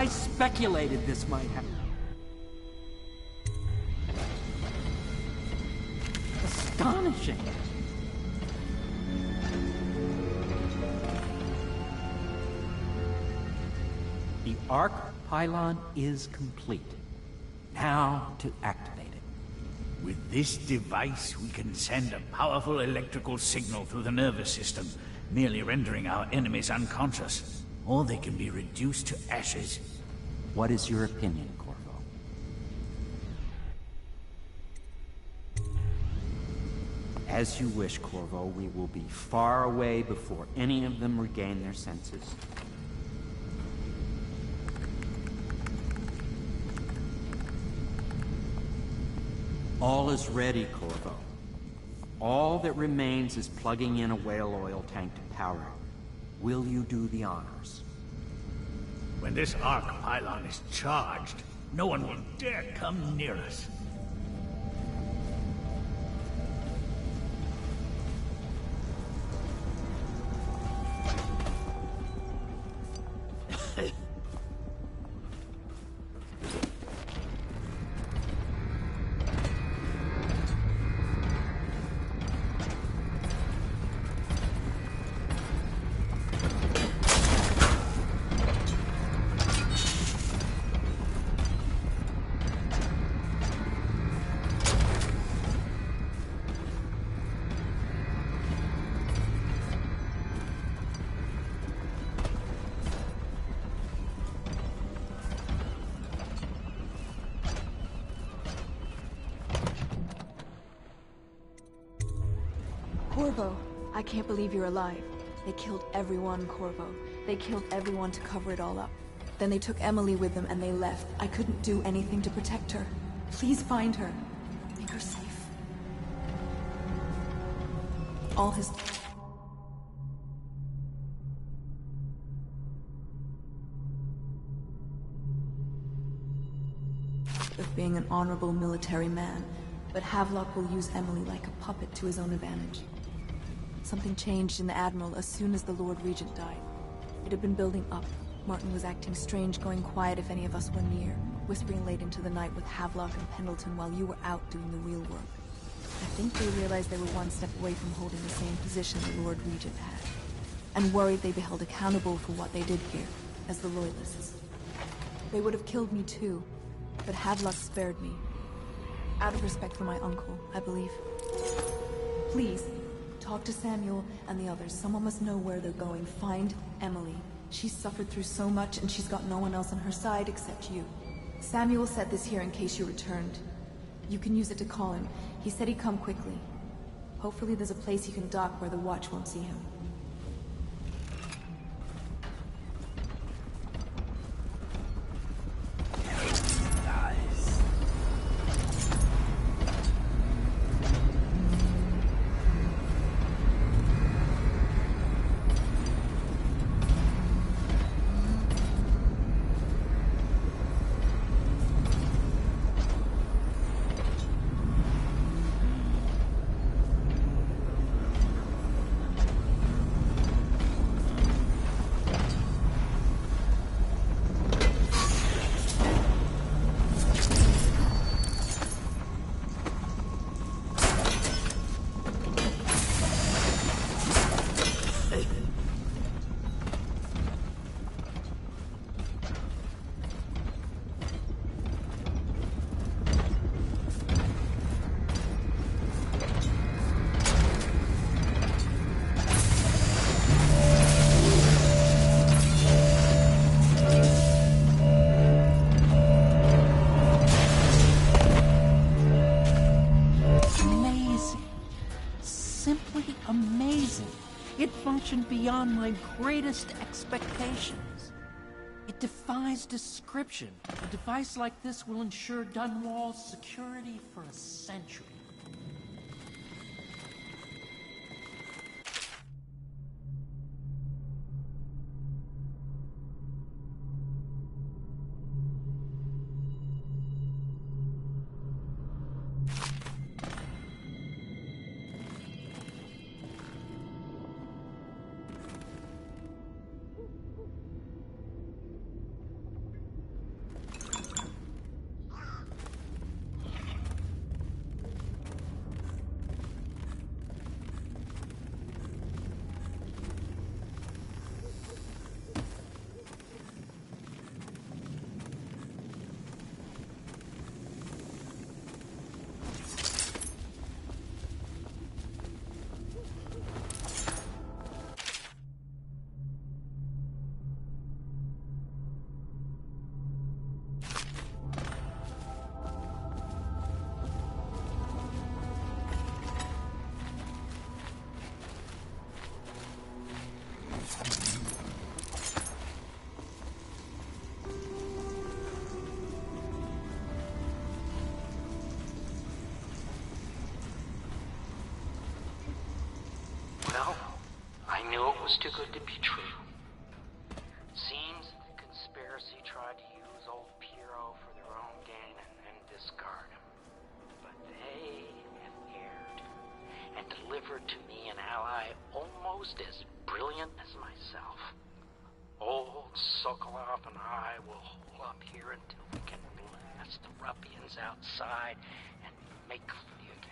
I speculated this might happen. Astonishing. The arc pylon is complete. Now to activate it. With this device, we can send a powerful electrical signal through the nervous system, merely rendering our enemies unconscious. Or they can be reduced to ashes. What is your opinion, Corvo? As you wish, Corvo. We will be far away before any of them regain their senses. All is ready, Corvo. All that remains is plugging in a whale oil tank to power it. Will you do the honors? When this arc pylon is charged, no one will dare come near us. Corvo, I can't believe you're alive. They killed everyone, Corvo. They killed everyone to cover it all up. Then they took Emily with them and they left. I couldn't do anything to protect her. Please find her. Make her safe. All his... of being an honorable military man, but Havelock will use Emily like a puppet to his own advantage. Something changed in the Admiral as soon as the Lord Regent died. It had been building up. Martin was acting strange, going quiet if any of us were near, whispering late into the night with Havelock and Pendleton while you were out doing the real work. I think they realized they were one step away from holding the same position the Lord Regent had, and worried they'd be held accountable for what they did here, as the Loyalists. They would have killed me too, but Havelock spared me. Out of respect for my uncle, I believe. Please, talk to Samuel and the others. Someone must know where they're going. Find Emily. She's suffered through so much and she's got no one else on her side except you. Samuel set this here in case you returned. You can use it to call him. He said he'd come quickly. Hopefully there's a place he can dock where the watch won't see him. mission beyond my greatest expectations. It defies description. A device like this will ensure Dunwall's security for a century. Well, I knew it was too good to be true. Seems the conspiracy tried to use old Piero for their own gain and discard him. But they have erred and delivered to me an ally almost as brilliant as myself. Old Sokolov and I will hole up here until we can blast the ruffians outside and make for the academy.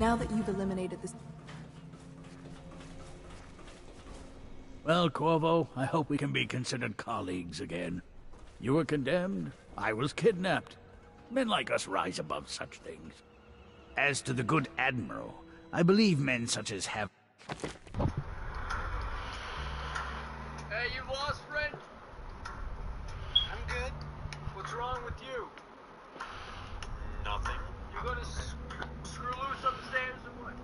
Now that you've eliminated this... Well, Corvo, I hope we can be considered colleagues again. You were condemned, I was kidnapped. Men like us rise above such things. As to the good Admiral, I believe men such as have... Hey, you lost, friend? I'm good. What's wrong with you? Nothing. You gonna screw loose upstairs or what?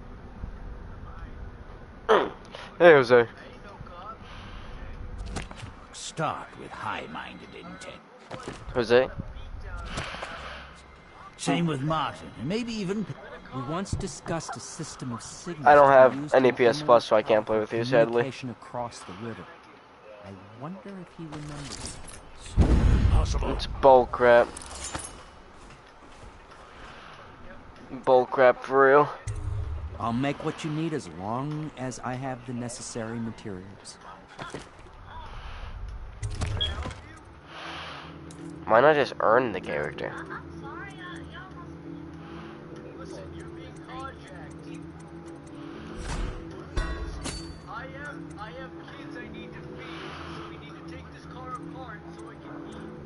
Hey, Jose. Start with high-minded intent. Jose? Same with Martin, and maybe even... We once discussed a system of signals. I don't have any PS Plus, so I can't play with you, sadly. Communication across the river. I wonder if he remembers. Possible. It's bullcrap. Bullcrap for real. I'll make what you need as long as I have the necessary materials. Why not just earn the character?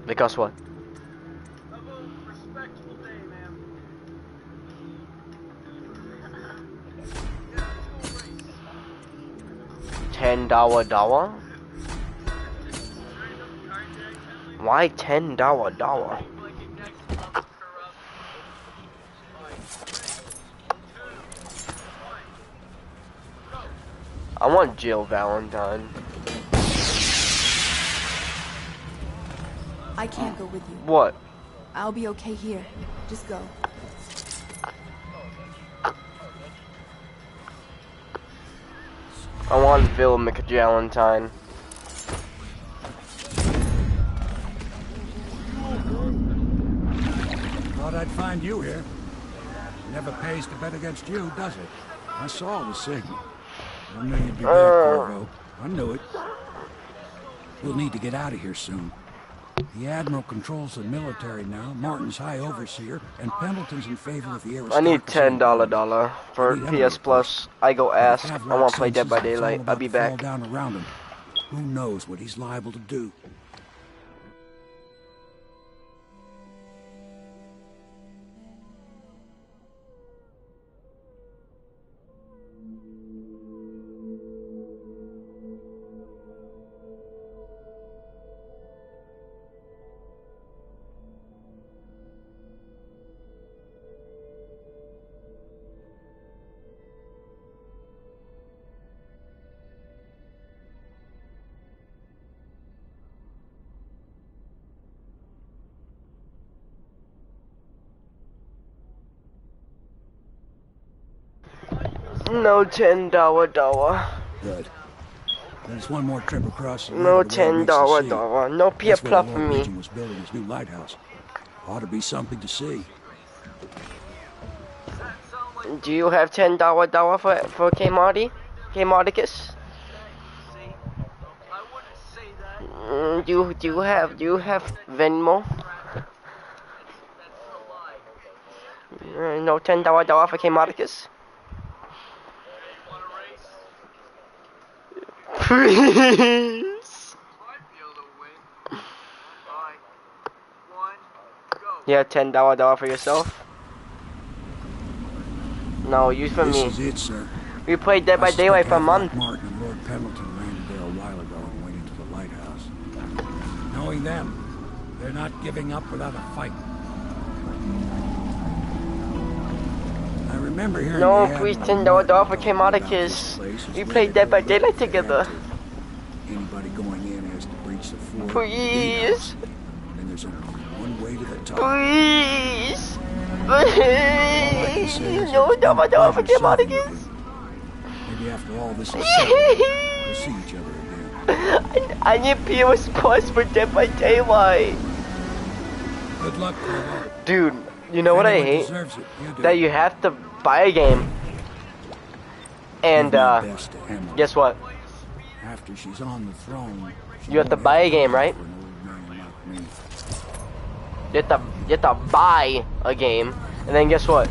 Because what? $10 Why $10? I want Jill Valentine. I can't go with you. What? I'll be okay here. Just go. I want Bill McJalentine. Thought I'd find you here. Never pays to bet against you, does it? I saw the signal. I knew you'd be back, Corvo. I knew it. We'll need to get out of here soon. The Admiral controls the military now, Martin's High Overseer, and Pendleton's in favor of the aristocracy. I need $10 for PS Plus. I go ask. I want to play Dead by Daylight. I'll be back. Down around him. Who knows what he's liable to do? No $10. Good. There's one more trip across the No river to where it meets the sea. $10. No That's where the for Lord me. Regent was building his new lighthouse. Ought to be something to see. Do you have $10 for K Marty? K Marticus? Do you have Venmo? No $10 for K Marticus? Please. You have $10 for yourself? No, use for me. This is it, sir. We played Dead by Daylight for a month. Martin and Lord Pendleton landed there a while ago and went into the lighthouse. Knowing them, they're not giving up without a fight. I remember hearing No, please $10 for K Marticus. We played Dead by Daylight together. Anybody going in has to breach the floor. Please. And there's only one way to the top. Please. Please. No $10 for K Marticus. Maybe after all this is settled, we'll see each other again. I need PS Plus for Dead by Daylight. Good luck, Corvo. Dude, you know what I hate? That you have to buy a game. And guess what? After she's on the throne, you have to buy a game, right? You have to buy a game, and then guess what?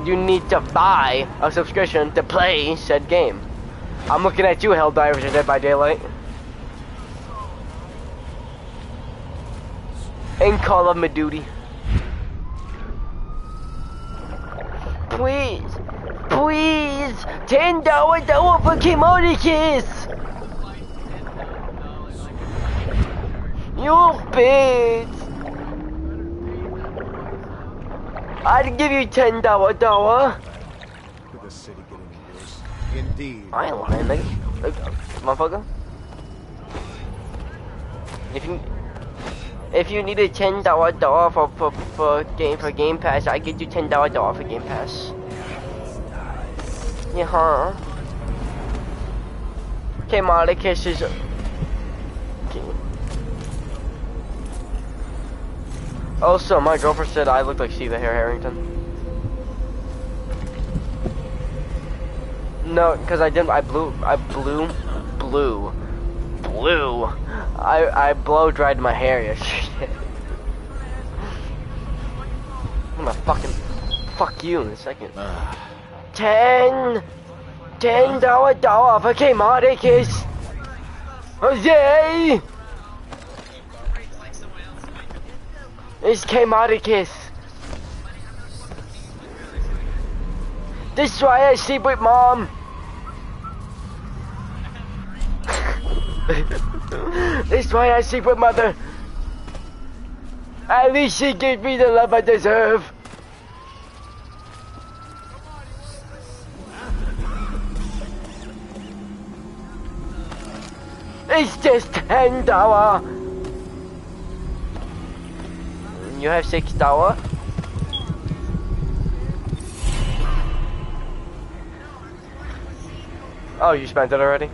You need to buy a subscription to play said game. I'm looking at you, Helldivers and Dead by Daylight. And Call of Duty. Please, please, $10 for K Marticus. You bitch! I'd give you $10. Could the city get any worse? Indeed. I ain't lying, nigga. Motherfucker. If you needed $10 for Game Pass, I get you $10 for Game Pass. Yeah, huh? K Marticus is. Also, my girlfriend said I look like Steve Harrington. No, because I didn't. I blew. I blow dried my hair yesterday. I'm gonna fucking fuck you in a second. $10 for K Marticus. Jose. It's K Marticus. This is why I sleep with Mom. This is why I sleep with Mother. At least she gives me the love I deserve. It's just $10. You have $6. Oh, you spent it already?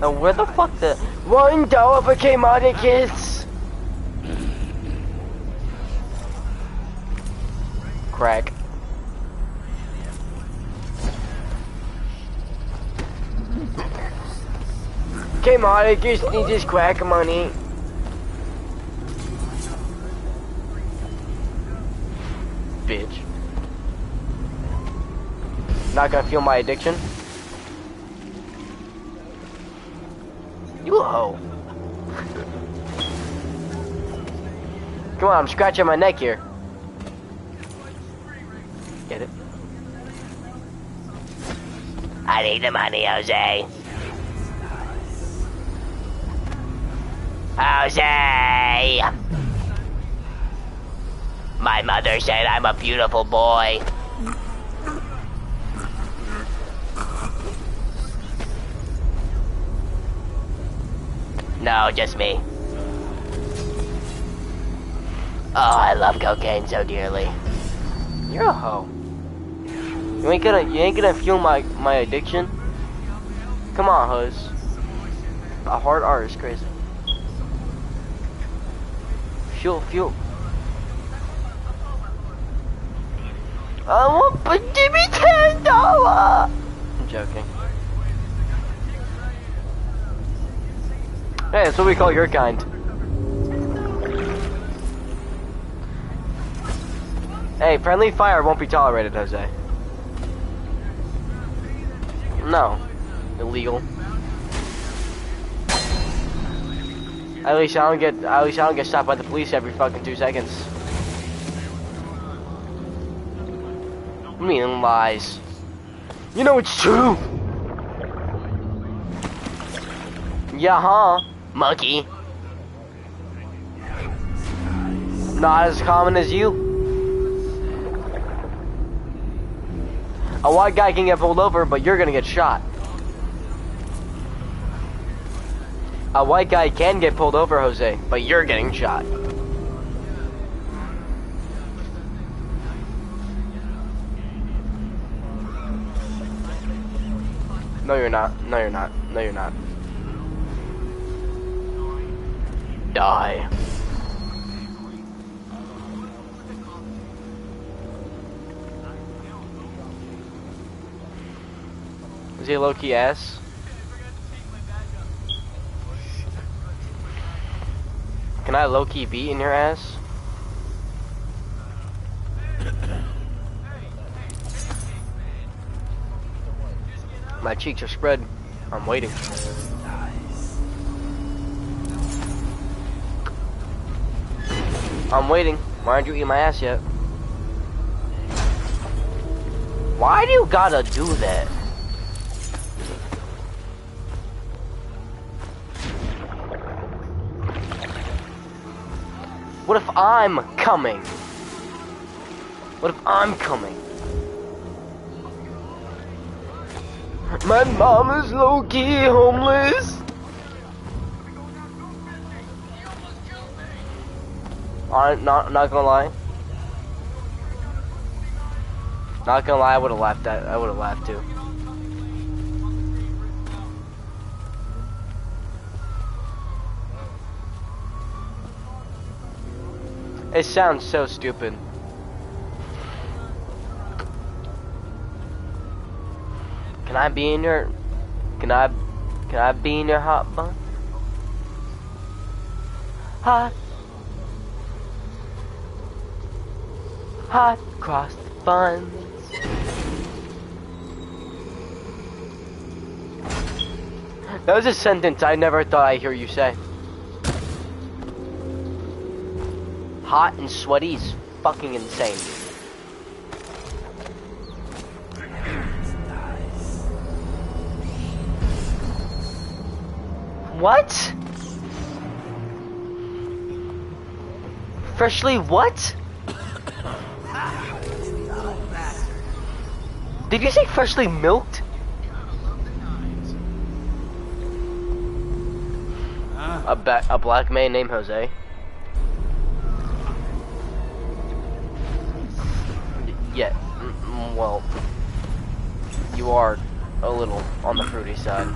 Now where the fuck the $1 for K Marticus? Crack. K Marticus needs his crack money. Bitch. Not gonna feel my addiction? You a hoe. Come on, I'm scratching my neck here. Get it? I need the money, Jose. Jose! My mother said I'm a beautiful boy. No, just me. Oh, I love cocaine so dearly. You're a hoe. You ain't gonna fuel my addiction. Come on, hoes. A hard R is crazy. Fuel. I want, but give me $10. I'm joking. Hey, that's what we call your kind. Hey, friendly fire won't be tolerated, Jose. No. Illegal. At least I don't get stopped by the police every fucking 2 seconds. I mean, lies. You know it's true. Yeah, huh? Monkey. Not as common as you. A white guy can get pulled over, but you're gonna get shot. A white guy can get pulled over, Jose, but you're getting shot. No, you're not. No, you're not. No, you're not. Die. Is he a low-key ass? Can I low-key beat in your ass? My cheeks are spread. I'm waiting. I'm waiting. Why aren't you eating my ass yet? Why do you gotta do that? What if I'm coming? What if I'm coming? My mom is low-key homeless. I'm not gonna lie. Not gonna lie, I would have laughed at. I would have laughed too. It sounds so stupid. Can I be in your? Can I be in your hot bun? Hot cross the buns. That was a sentence I never thought I'd hear you say. Hot and sweaty is fucking insane. What? Freshly what? Did you say freshly milked? A black man named Jose. Yeah, well, you are a little on the fruity side.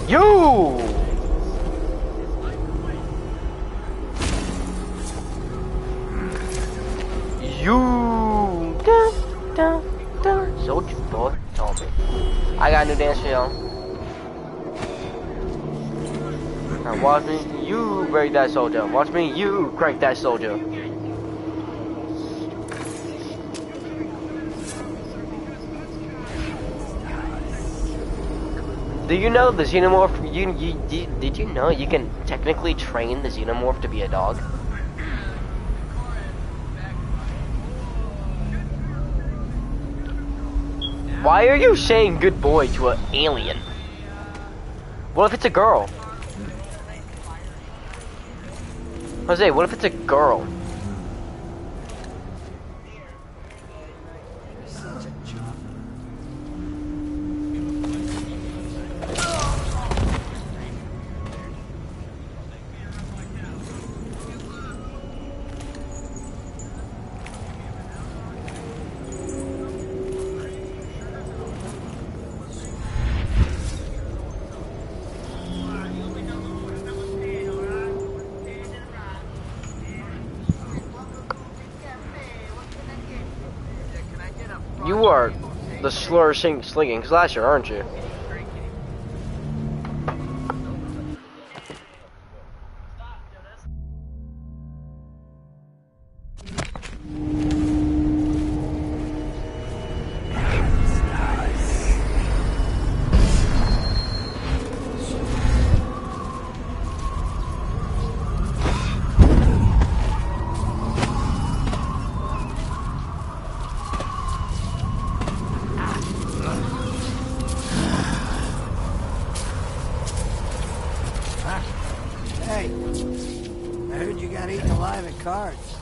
You! Soldier boy told me. I got a new dance for y'all. Now watch me, you break that soldier. Watch me, you crank that soldier. Do you know the xenomorph? Did you know you can technically train the xenomorph to be a dog? Why are you saying good boy to an alien? What if it's a girl? Jose, what if it's a girl? You are the slower slinging slasher, aren't you? Hey, I heard you got eaten alive at cards.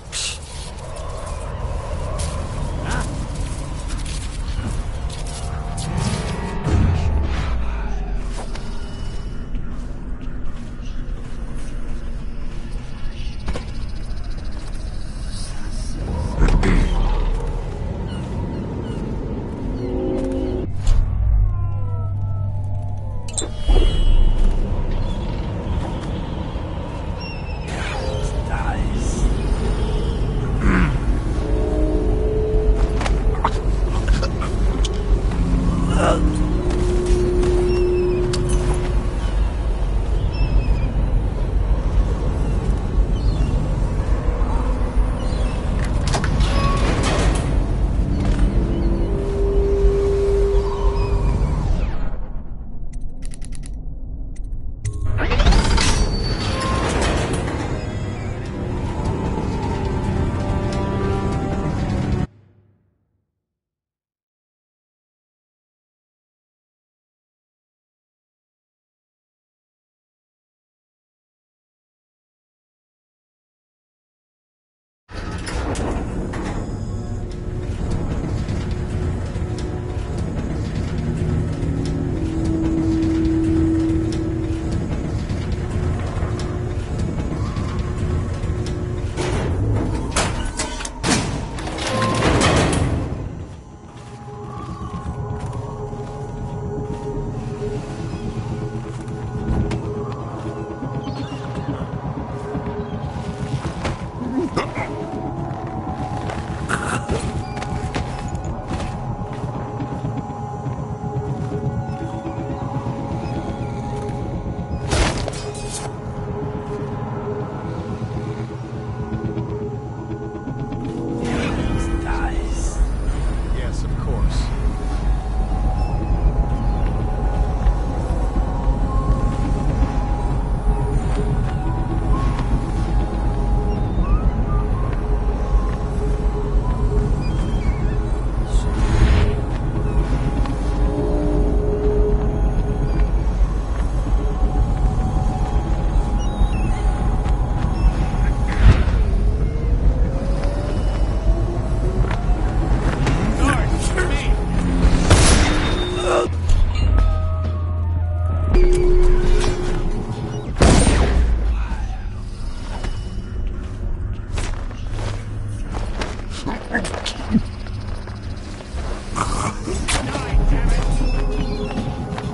Yes, of course.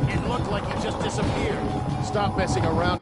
It looked like you just disappeared. Stop messing around.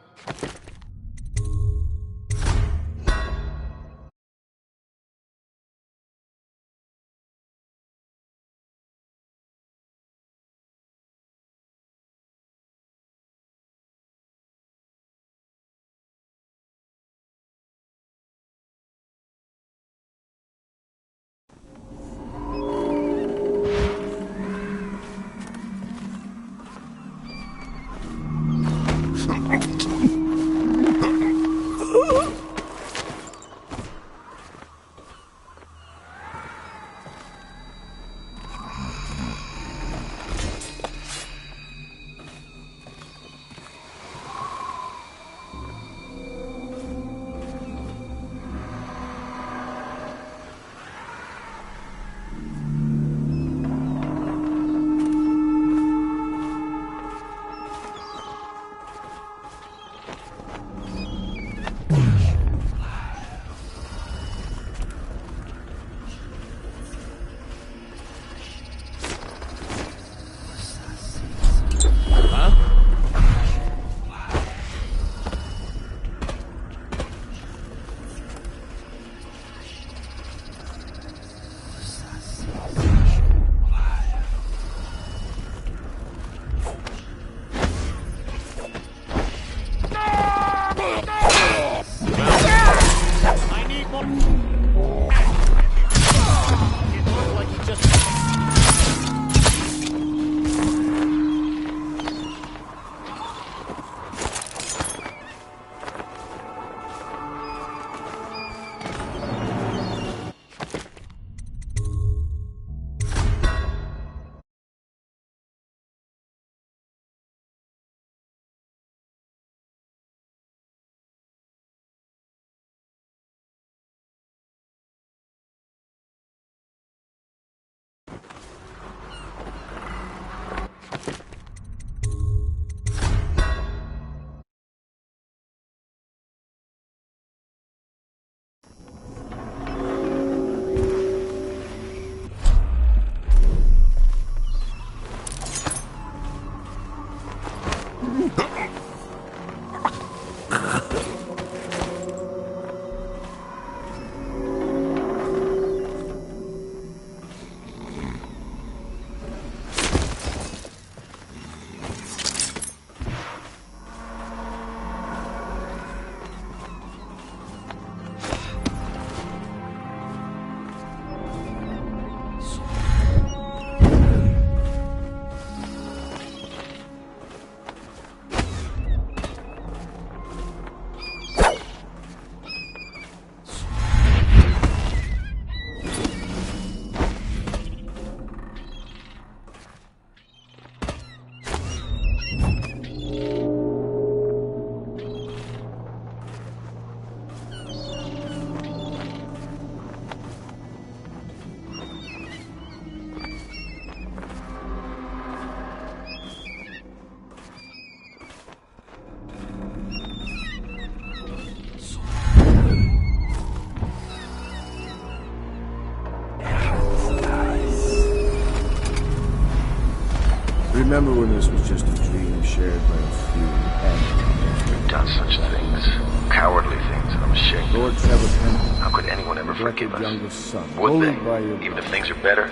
remember when this was just a dream shared by a few and We've done such things. Cowardly things, and I'm ashamed. Lord Trevor Penn. How could anyone ever forgive us? Youngest son, Would they? by your Even if things are better?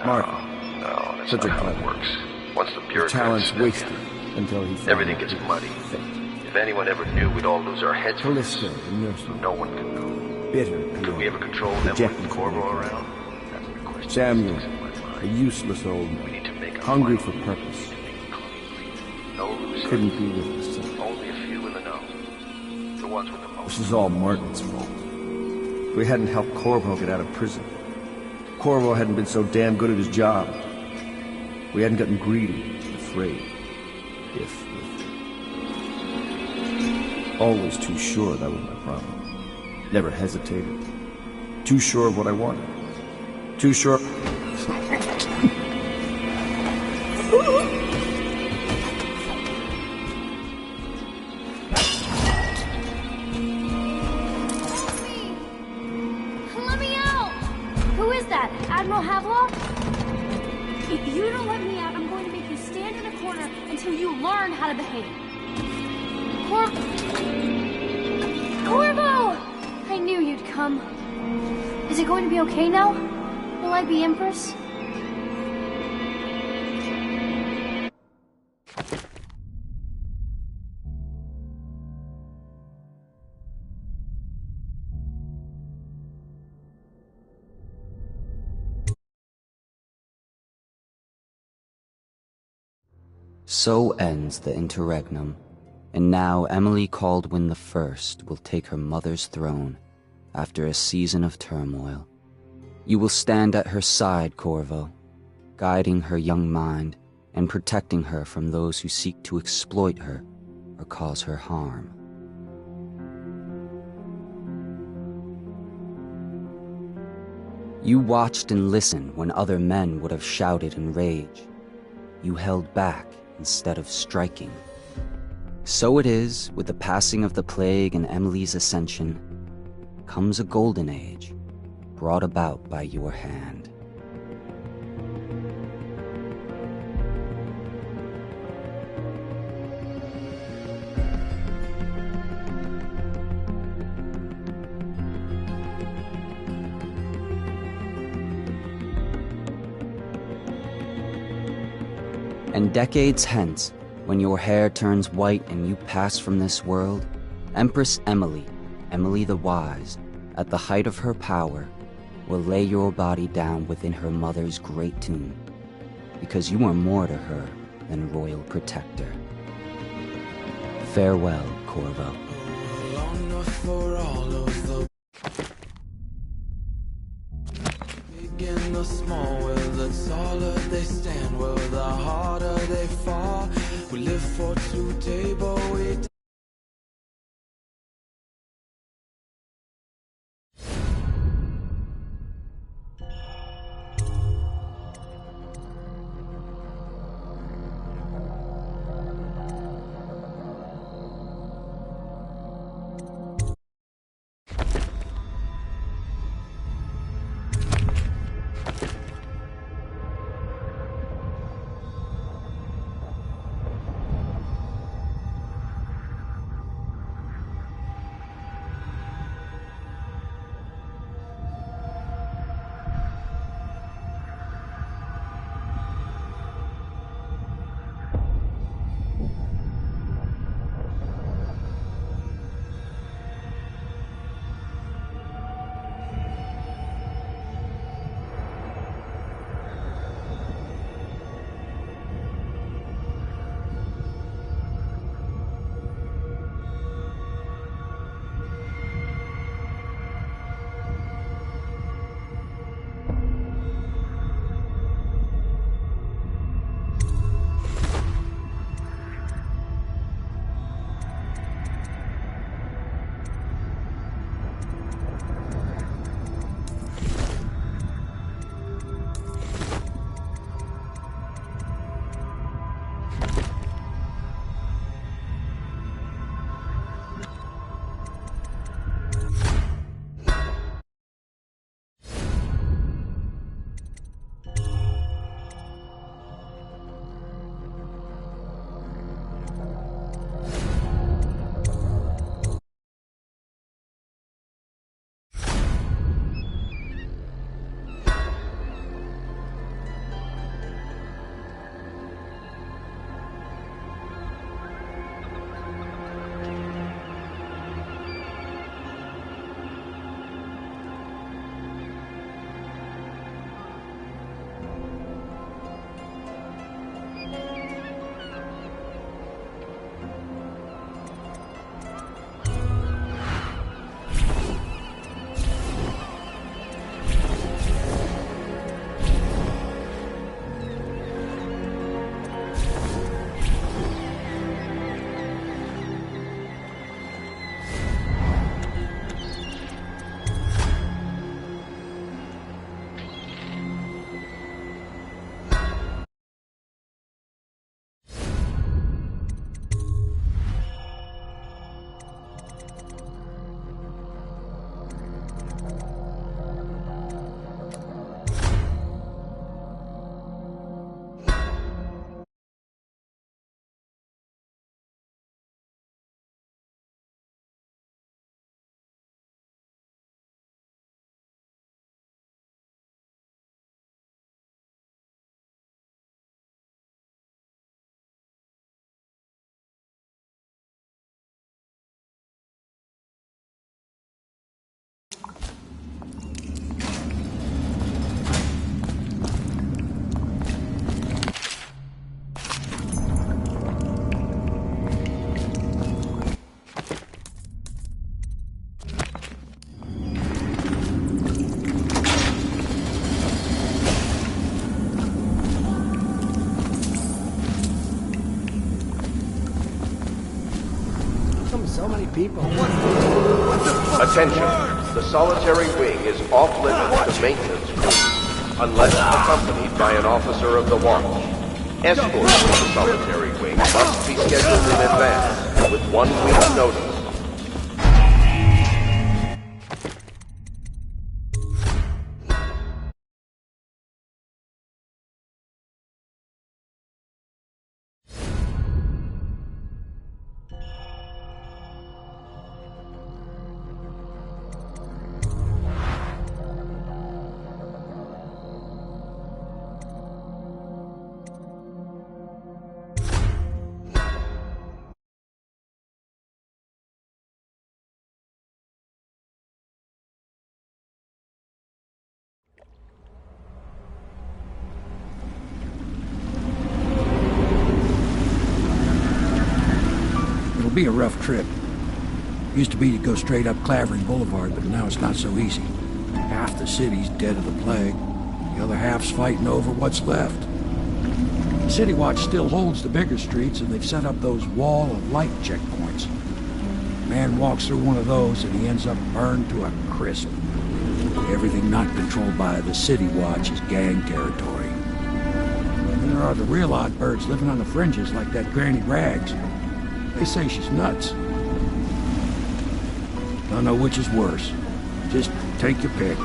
Mark. No, that's Such not a how clever. it works. Once the His bureaucrats talents step wasted in, until he everything gets muddy. If anyone ever knew, we'd all lose our heads. Callisto, the nurse. No one can know. Bitter. Could we ever control them with Corvo around? That's the question. Samuel, a useless old man, hungry for purpose. No losers. Couldn't be with us. Only a few in the know. The ones with the most. This is all Martin's fault. We hadn't helped Corvo get out of prison. Corvo hadn't been so damn good at his job. We hadn't gotten greedy, afraid. Always too sure that was my problem. Never hesitated. Too sure of what I wanted. Too sure... Let me out! Who is that? Admiral Havelock? If you don't let me out, I'm going to make you stand in a corner until you learn how to behave. Corvo! I knew you'd come. Is it going to be okay now? Will I be Empress? So ends the interregnum, and now Emily Caldwin the First will take her mother's throne after a season of turmoil. You will stand at her side, Corvo, guiding her young mind and protecting her from those who seek to exploit her or cause her harm. You watched and listened when other men would have shouted in rage. You held back instead of striking. So it is, with the passing of the plague and Emily's ascension, comes a golden age, brought about by your hand. And decades hence, when your hair turns white and you pass from this world, Empress Emily, Emily the Wise, at the height of her power, will lay your body down within her mother's great tomb, because you are more to her than royal protector. Farewell, Corvo. In the small, where the taller they stand, where the harder they fall. We live for today, but we people. Attention. The solitary wing is off limits to maintenance crew, unless accompanied by an officer of the watch. Escort to the solitary wing must be scheduled in advance, with 1 week's notice. It'll be a rough trip. Used to be to go straight up Clavering Boulevard, but now it's not so easy. Half the city's dead of the plague. The other half's fighting over what's left. The City Watch still holds the bigger streets, and they've set up those wall of light checkpoints. Man walks through one of those, and he ends up burned to a crisp. Everything not controlled by the City Watch is gang territory. And there are the real odd birds living on the fringes, like that Granny Rags. They say she's nuts. Don't know which is worse. Just take your pick.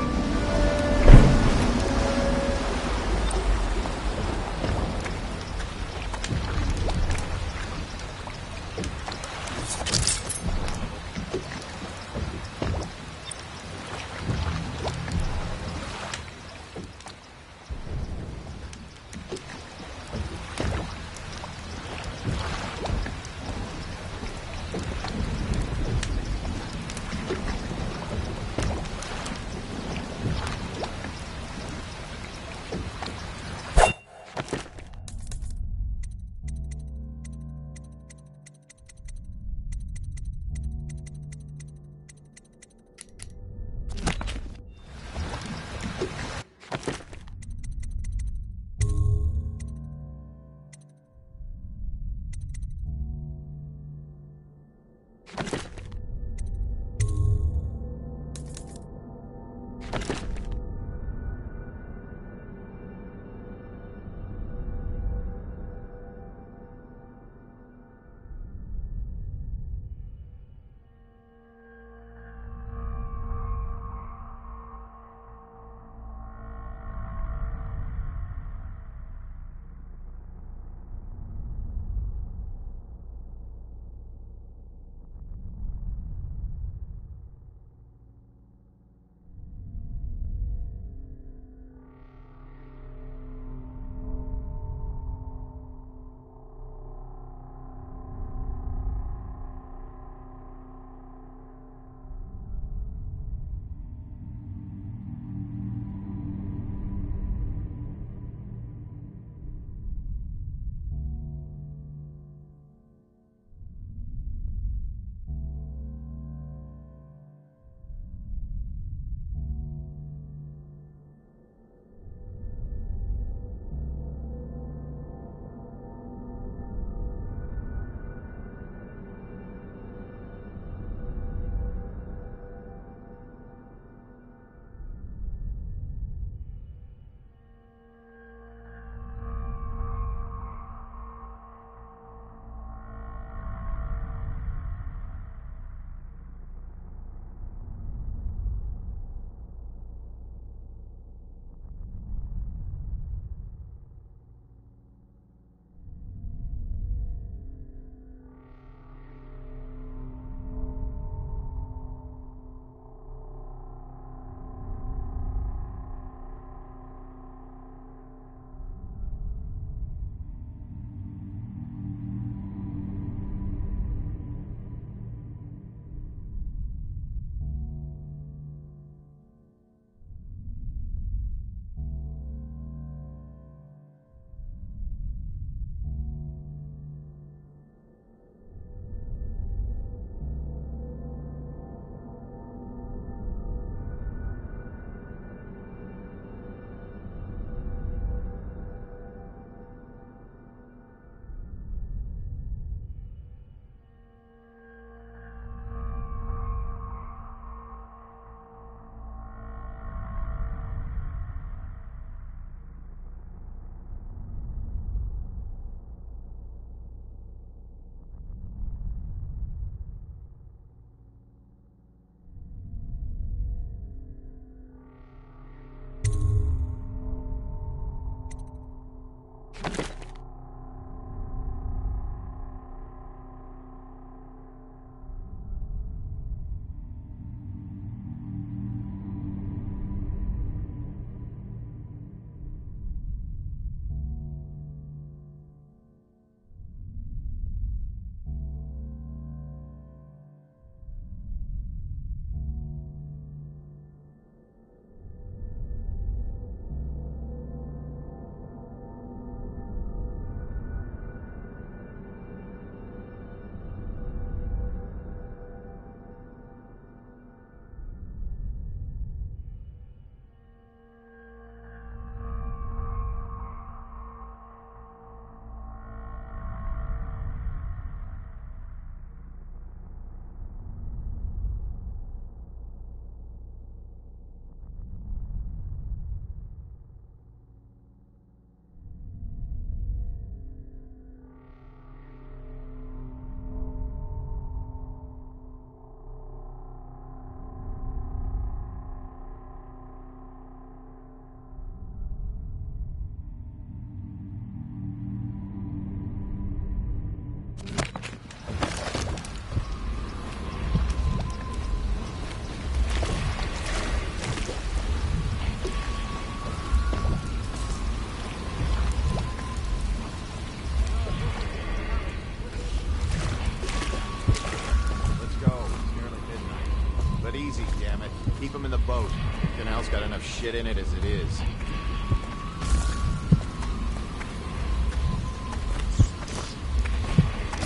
Keep him in the boat. The canal's got enough shit in it as it is.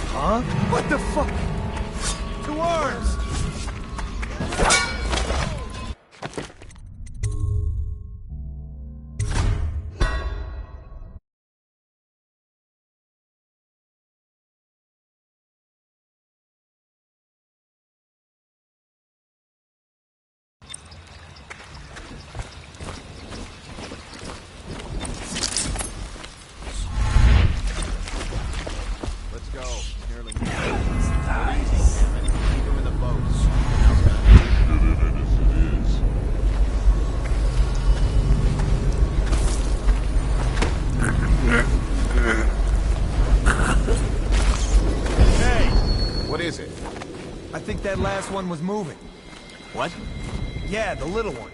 Huh? What the fuck? To arms! That last one was moving. What? Yeah, the little one.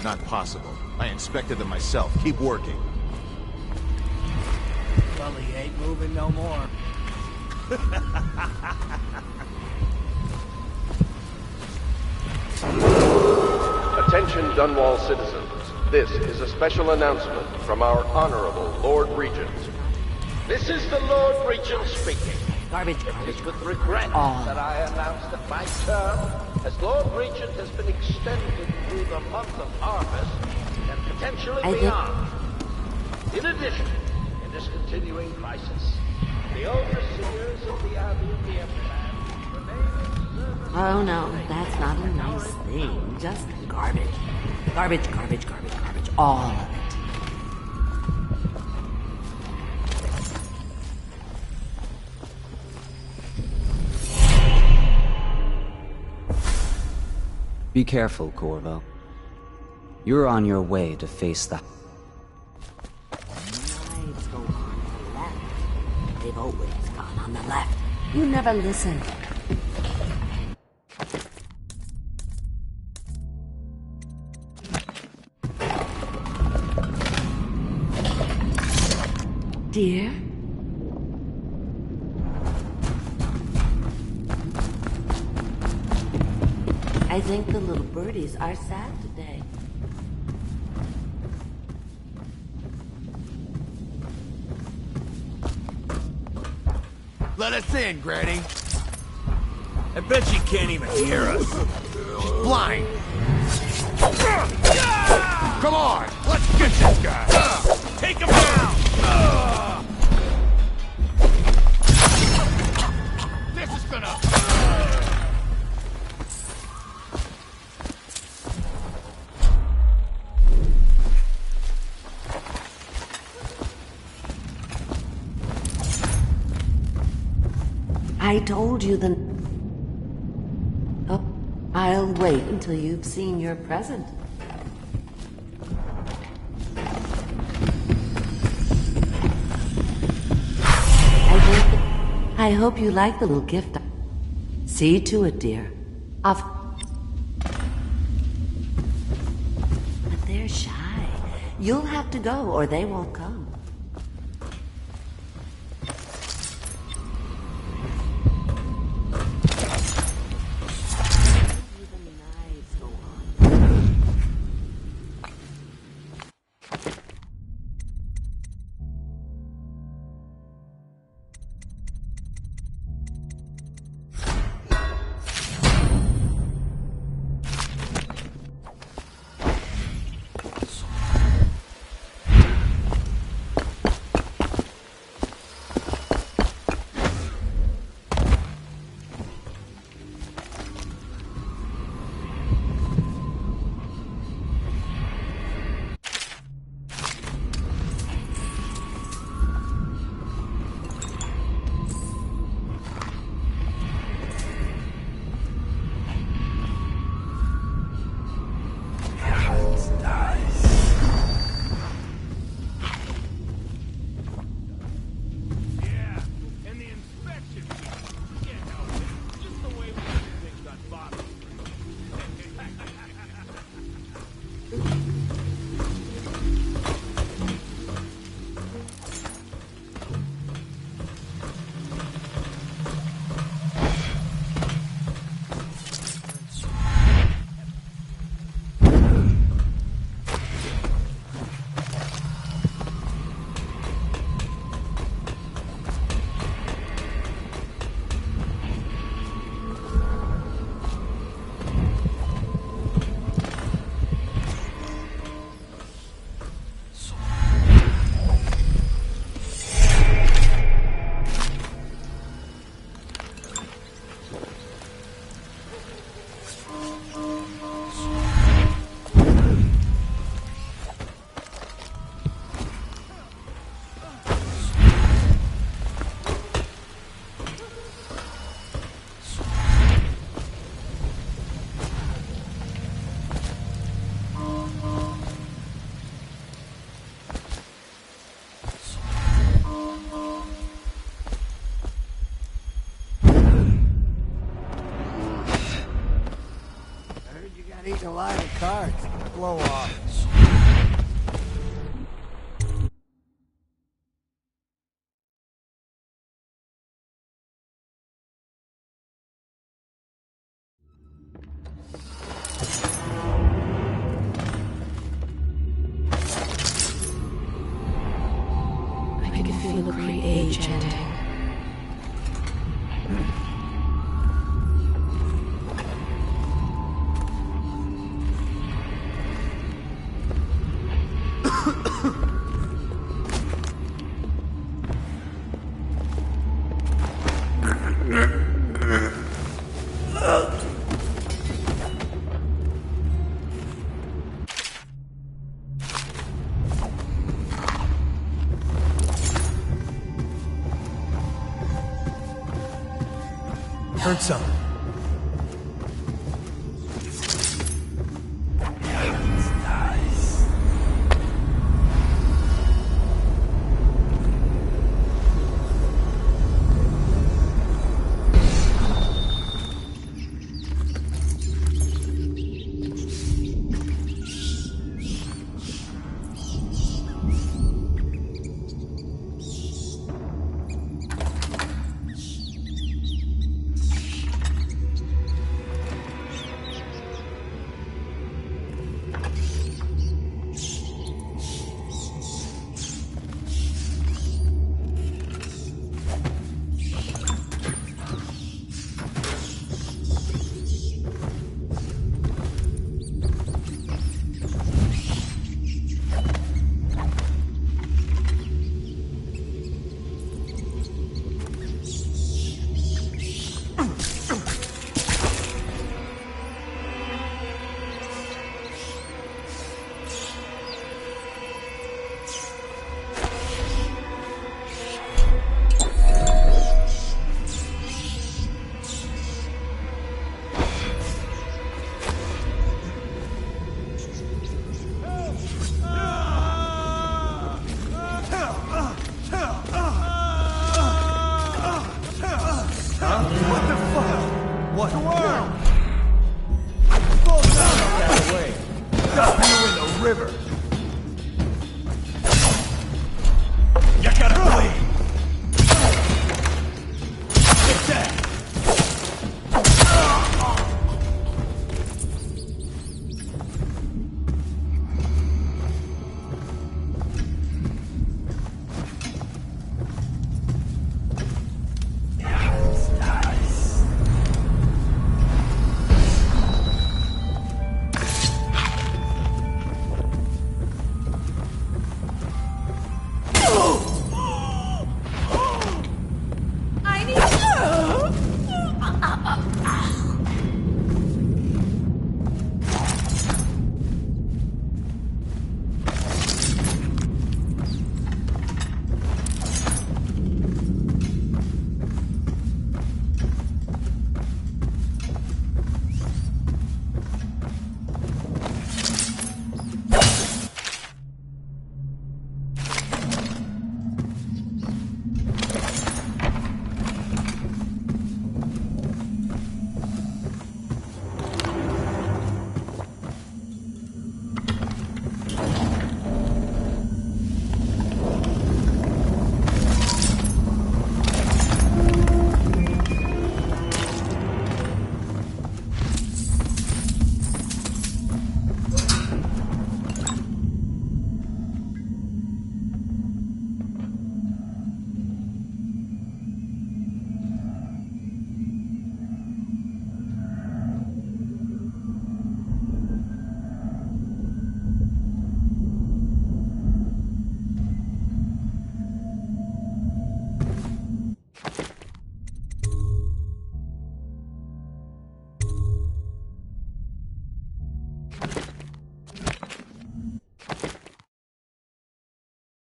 Not possible. I inspected them myself. Keep working. Well, he ain't moving no more. Attention Dunwall citizens. This is a special announcement from our Honorable Lord Regent. This is the Lord Regent speaking. Garbage. It is with regret that I announce that my term as Lord Regent has been extended through the month of harvest and potentially beyond. In addition, in this continuing crisis, the overseers of the Abbey of the Everland remain in service. Oh no, that's not a nice thing. Just garbage. Garbage. All of it. Be careful, Corvo. You're on your way to face the... Lights go on the left. They've always gone on the left. You never listen. Dear? I think the little birdies are sad today. Let us in, Granny. I bet she can't even hear us. She's blind. Come on, let's get this guy. Take him down. This is gonna... I told you the... Oh, I'll wait until you've seen your present. I hope you like the little gift. See to it, dear. But they're shy. You'll have to go, or they won't come. A line of cards. Blow off. I can feel a great age ending. Heard something. Oh!